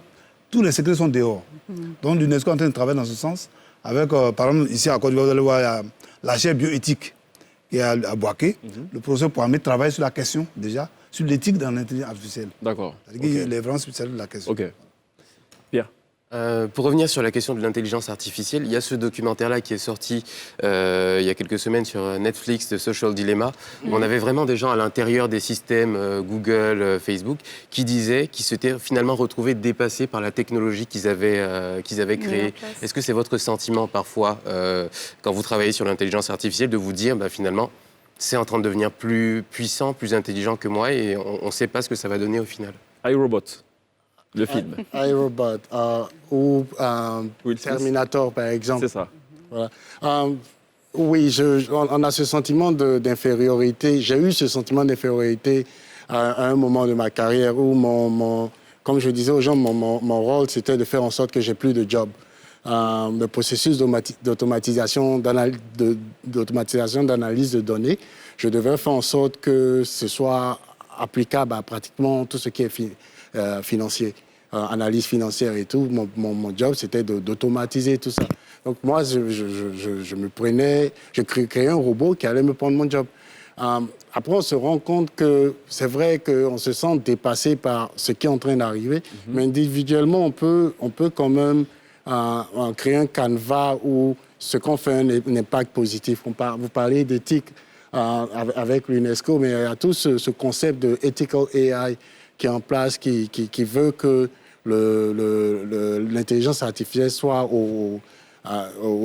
tous les secrets sont dehors. Donc l'UNESCO est en train de travailler dans ce sens. Avec, par exemple, ici à Côte d'Ivoire, vous allez voir, il y a la chaire bioéthique qui est à Boaké. Le professeur Pouamé travaille sur la question, déjà, sur l'éthique dans l'intelligence artificielle. D'accord. C'est-à-dire qu'il est vraiment spécialiste de la question. OK. Pierre. Pour revenir sur la question de l'intelligence artificielle, il y a ce documentaire-là qui est sorti il y a quelques semaines sur Netflix, The Social Dilemma, où on avait vraiment des gens à l'intérieur des systèmes Google, Facebook, qui disaient qu'ils s'étaient finalement retrouvés dépassés par la technologie qu'ils avaient créée. Est-ce que c'est votre sentiment parfois, quand vous travaillez sur l'intelligence artificielle, de vous dire finalement, c'est en train de devenir plus puissant, plus intelligent que moi, et on ne sait pas ce que ça va donner au final? iRobot. Le film. iRobot ou Terminator, par exemple. C'est ça. Voilà. Oui, on a ce sentiment d'infériorité. J'ai eu ce sentiment d'infériorité à un moment de ma carrière où, comme je disais aux gens, mon rôle, c'était de faire en sorte que j'ai plus de job. le processus d'automatisation d'analyse de données, je devrais faire en sorte que ce soit applicable à pratiquement tout ce qui est financier, analyse financière et tout. Mon job, c'était d'automatiser tout ça. Donc moi, je créais un robot qui allait me prendre mon job. Après, on se rend compte que c'est vrai qu'on se sent dépassé par ce qui est en train d'arriver, mais individuellement, on peut quand même créer un canevas où ce qu'on fait a un impact positif. Vous parlez d'éthique avec l'UNESCO, mais il y a tout ce concept de ethical AI qui est en place, qui veut que l'intelligence artificielle soit au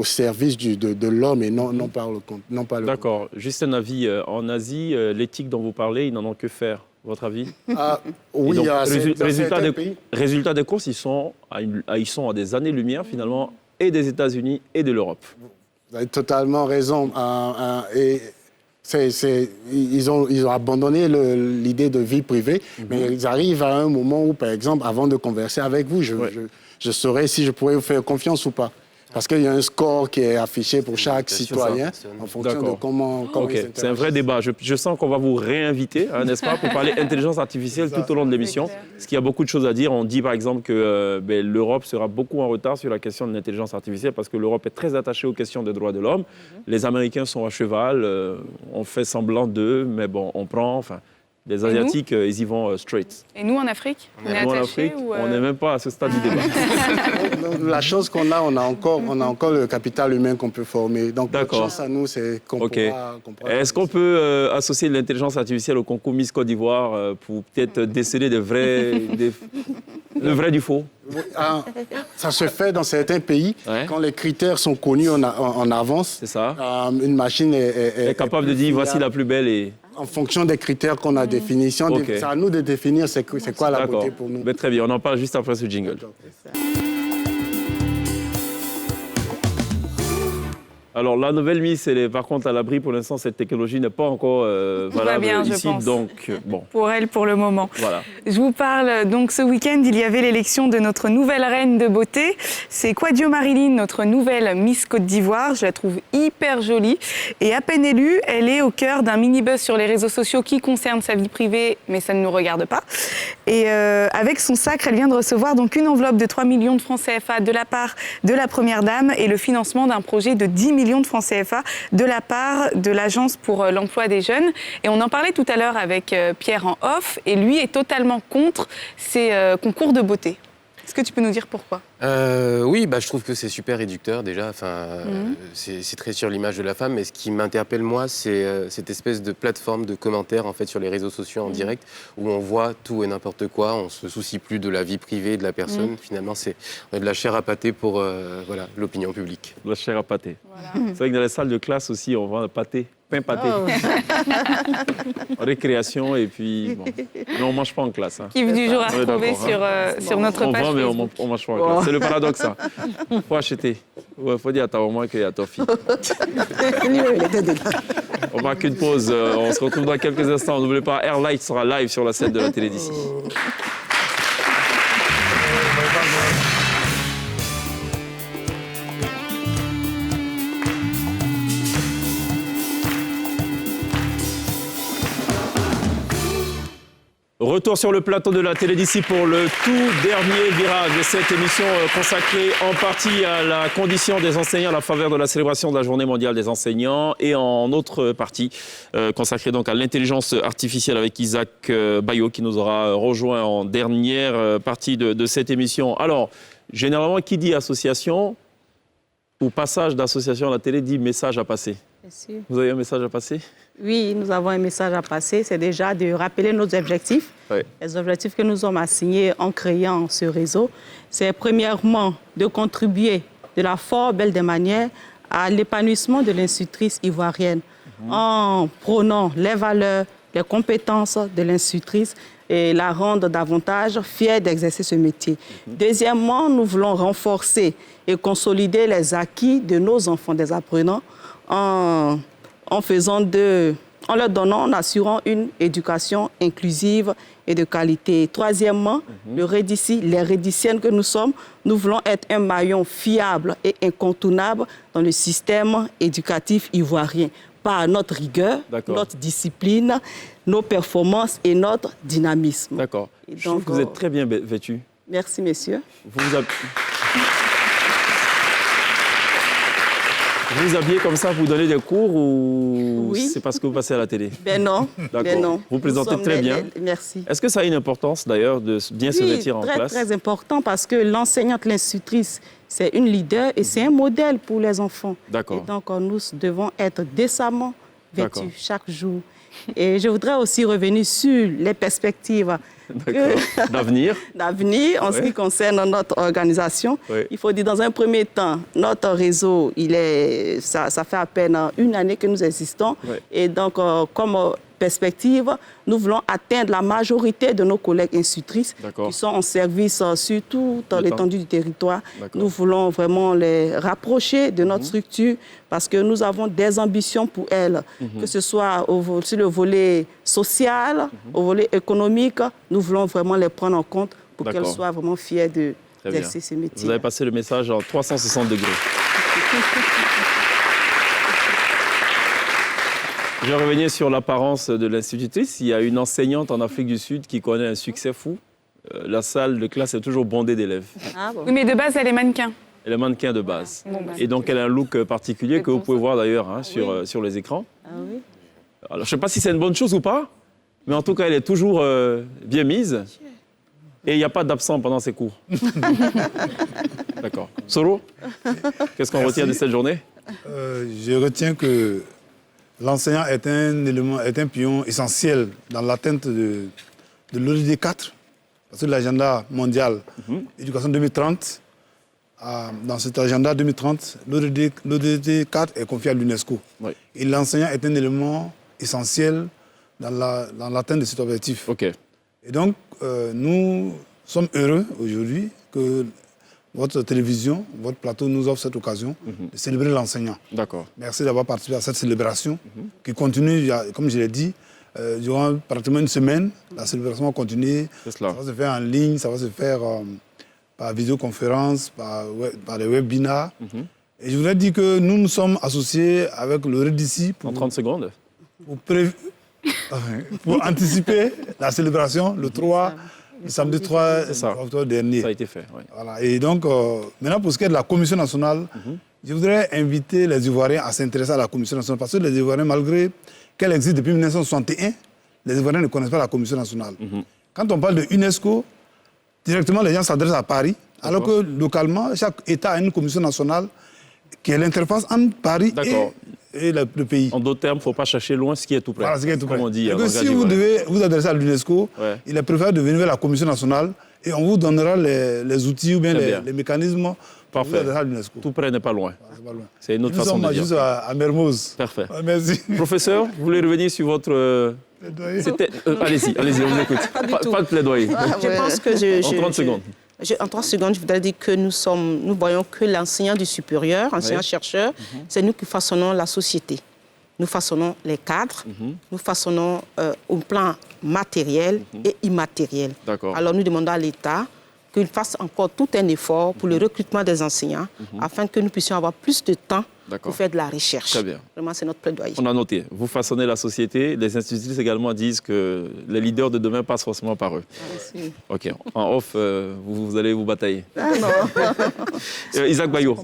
service de l'homme et non par le D'accord. Juste un avis. En Asie, l'éthique dont vous parlez, ils n'en ont que faire. Votre avis? Oui, donc, résultat des courses, ils sont à des années-lumière, finalement, et des États-Unis et de l'Europe. Vous avez totalement raison. Ils ont abandonné l'idée de vie privée, mais ils arrivent à un moment où, par exemple, avant de converser avec vous, je saurais si je pourrais vous faire confiance ou pas. Parce qu'il y a un score qui est affiché pour chaque citoyen en fonction de comment okay. C'est un vrai débat. Je sens qu'on va vous réinviter, hein, n'est-ce pas, pour parler intelligence artificielle tout au long de l'émission. Parce qu'il y a beaucoup de choses à dire. On dit par exemple que l'Europe sera beaucoup en retard sur la question de l'intelligence artificielle parce que l'Europe est très attachée aux questions des droits de l'homme. Les Américains sont à cheval. On fait semblant d'eux, mais bon, on prend... Les Asiatiques, ils y vont straight. Et nous, en Afrique, nous, en Afrique, on n'est même pas à ce stade du débat. La chance qu'on a, on a encore le capital humain qu'on peut former. Donc, la chance à nous, c'est qu'on pourra... Est-ce qu'on peut associer l'intelligence artificielle au concours Miss Côte d'Ivoire pour peut-être déceler le vrai du faux? Ça se fait dans certains pays. Quand les critères sont connus en avance, c'est ça. Une machine est capable de dire voici la plus belle et... En fonction des critères qu'on a définis. C'est à nous de définir c'est quoi la beauté pour nous. Mais très bien, on en parle juste après ce jingle. Alors, la nouvelle Miss, elle est par contre à l'abri. Pour l'instant, cette technologie n'est pas encore valable bien, ici. Je pense. Donc, bon. Pour elle, pour le moment. Voilà. Je vous parle, donc ce week-end, il y avait l'élection de notre nouvelle reine de beauté. C'est Kwadio Marilyn, notre nouvelle Miss Côte d'Ivoire. Je la trouve hyper jolie. Et à peine élue, elle est au cœur d'un mini-buzz sur les réseaux sociaux qui concerne sa vie privée, mais ça ne nous regarde pas. Et avec son sacre, elle vient de recevoir donc une enveloppe de 3 millions de francs CFA de la part de la Première Dame et le financement d'un projet de 10 millions de francs CFA de la part de l'Agence pour l'emploi des jeunes. Et on en parlait tout à l'heure avec Pierre en off, et lui est totalement contre ces concours de beauté. Est-ce que tu peux nous dire pourquoi ? Oui, je trouve que c'est super réducteur déjà. C'est très sur l'image de la femme. Mais ce qui m'interpelle, moi, c'est cette espèce de plateforme de commentaires en fait, sur les réseaux sociaux en direct où on voit tout et n'importe quoi. On ne se soucie plus de la vie privée de la personne. Finalement, on a de la chair à pâté pour l'opinion publique. De la chair à pâté. Voilà. C'est vrai que dans les salles de classe aussi, on vend le pâté. Pain pâté. En récréation et puis... Bon. Mais on ne mange pas en classe. Hein. Kiff du jour à retrouver sur notre page Facebook. Mais on ne mange pas en classe. C'est le paradoxe. Il faut acheter. Il faut dire à ta maman qu'il y a ta fille. On marque une pause. On se retrouve dans quelques instants. N'oubliez pas, Airlight sera live sur la scène de la télé d'ici. Retour sur le plateau de la télé d'ici pour le tout dernier virage de cette émission consacrée en partie à la condition des enseignants à la faveur de la célébration de la Journée mondiale des enseignants et en autre partie consacrée donc à l'intelligence artificielle avec Isaac Bayo qui nous aura rejoint en dernière partie de cette émission. Alors, généralement, qui dit association ou passage d'association à la télé dit message à passer. Vous avez un message à passer ? Oui, nous avons un message à passer. C'est déjà de rappeler nos objectifs. Oui. Les objectifs que nous sommes assignés en créant ce réseau, c'est premièrement de contribuer de la fort belle des manières à l'épanouissement de l'institutrice ivoirienne en prônant les valeurs, les compétences de l'institutrice et la rendre davantage fière d'exercer ce métier. Deuxièmement, nous voulons renforcer et consolider les acquis de nos enfants, des apprenants, en en leur donnant, en assurant une éducation inclusive et de qualité. Troisièmement, les rédiciennes que nous sommes, nous voulons être un maillon fiable et incontournable dans le système éducatif ivoirien par notre rigueur, notre discipline, nos performances et notre dynamisme. D'accord. Je trouve que vous êtes très bien vêtu. Merci, messieurs. Vous habillez comme ça, vous donnez des cours ou c'est parce que vous passez à la télé? Ben non. D'accord. Vous présentez très bien. Merci. Est-ce que ça a une importance d'ailleurs de bien se vêtir en classe? Très important parce que l'enseignante, l'institutrice, c'est une leader et c'est un modèle pour les enfants. D'accord. Et donc nous devons être décemment vêtus chaque jour. Et je voudrais aussi revenir sur les perspectives d'avenir en ce qui concerne notre organisation. Il faut dire, dans un premier temps, notre réseau, ça fait à peine une année que nous existons. Et donc, comme perspective, nous voulons atteindre la majorité de nos collègues institutrices qui sont en service sur toute l'étendue du territoire. Nous voulons vraiment les rapprocher de notre structure parce que nous avons des ambitions pour elles, que ce soit sur le volet social, au volet économique. Nous voulons vraiment les prendre en compte pour qu'elles soient vraiment fières d'exercer ce métier. Vous avez passé le message en 360 degrés. Je vais revenir sur l'apparence de l'institutrice. Il y a une enseignante en Afrique du Sud qui connaît un succès fou. La salle de classe est toujours bondée d'élèves. Ah bon. Oui, mais de base, elle est mannequin. Elle est mannequin de base. Et donc, elle a un look particulier que vous pouvez voir d'ailleurs sur les écrans. Ah oui. Alors, je ne sais pas si c'est une bonne chose ou pas, mais en tout cas, elle est toujours bien mise. Et il n'y a pas d'absent pendant ses cours. D'accord. Soro, qu'est-ce qu'on retient de cette journée? Je retiens que l'enseignant est un pion essentiel dans l'atteinte de l'ODD 4, parce que l'agenda mondial éducation 2030, dans cet agenda 2030, l'ODD 4 est confié à l'UNESCO. Et l'enseignant est un élément essentiel dans l'atteinte de cet objectif. Et donc, nous sommes heureux aujourd'hui que votre télévision, votre plateau nous offre cette occasion de célébrer l'enseignant. D'accord. Merci d'avoir participé à cette célébration qui continue, comme je l'ai dit, durant pratiquement une semaine. La célébration va continuer. Ça va se faire en ligne, ça va se faire par visioconférence, par des webinars. Et je voudrais dire que nous sommes associés avec le REDICI en 30 secondes pour anticiper la célébration le samedi 3 octobre dernier. Ça a été fait, oui. Voilà. Et donc, maintenant, pour ce qui est de la Commission nationale, je voudrais inviter les Ivoiriens à s'intéresser à la Commission nationale. Parce que les Ivoiriens, malgré qu'elle existe depuis 1961, les Ivoiriens ne connaissent pas la Commission nationale. Quand on parle de UNESCO, directement, les gens s'adressent à Paris, alors que localement, chaque État a une Commission nationale qui est l'interface entre Paris et le pays. En d'autres termes, il ne faut pas chercher loin ce qui est tout près. Voilà, ce qui est tout près. Comme on dit. Si vous devez vous adresser à l'UNESCO, il est préférable de venir vers la Commission nationale et on vous donnera les outils ou bien les mécanismes pour vous adresser à l'UNESCO. Tout près n'est pas loin. C'est une autre Nous façon de dire. Juste à Mermoz. Parfait. Merci. Professeur, vous voulez revenir sur votre... allez-y, on vous écoute. Pas de plaidoyer. Je pense que en 30 secondes. En 30 secondes, je voudrais dire que nous voyons que l'enseignant du supérieur, enseignant-chercheur, c'est nous qui façonnons la société. Nous façonnons les cadres, nous façonnons au plan matériel et immatériel. Alors nous demandons à l'État qu'il fasse encore tout un effort pour le recrutement des enseignants afin que nous puissions avoir plus de temps pour faire de la recherche. Très bien. Vraiment, c'est notre plaidoyer. On a noté. Vous façonnez la société. Les institutrices également disent que les leaders de demain passent forcément par eux. Merci. OK. En off, vous allez vous batailler. Ah non. Isaac Bayo.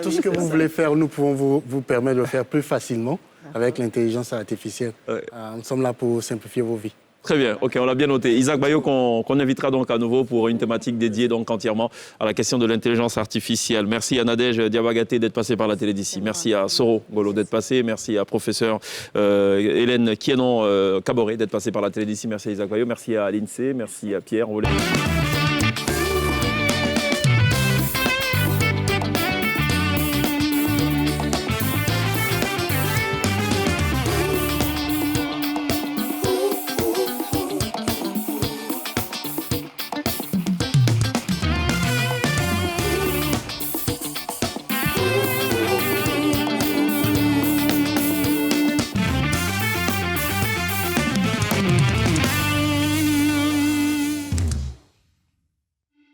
Tout ce que vous voulez faire, nous pouvons vous permettre de le faire plus facilement avec l'intelligence artificielle. Nous sommes là pour simplifier vos vies. Très bien, OK, on l'a bien noté. Isaac Bayo, qu'on invitera donc à nouveau pour une thématique dédiée donc entièrement à la question de l'intelligence artificielle. Merci à Nadège Diabagaté d'être passé par la télé d'ici. Merci à Soro Golo d'être passé. Merci à professeur Hélène Kienon Caboret d'être passé par la télé d'ici. Merci à Isaac Bayo. Merci à l'INSEE. Merci à Pierre.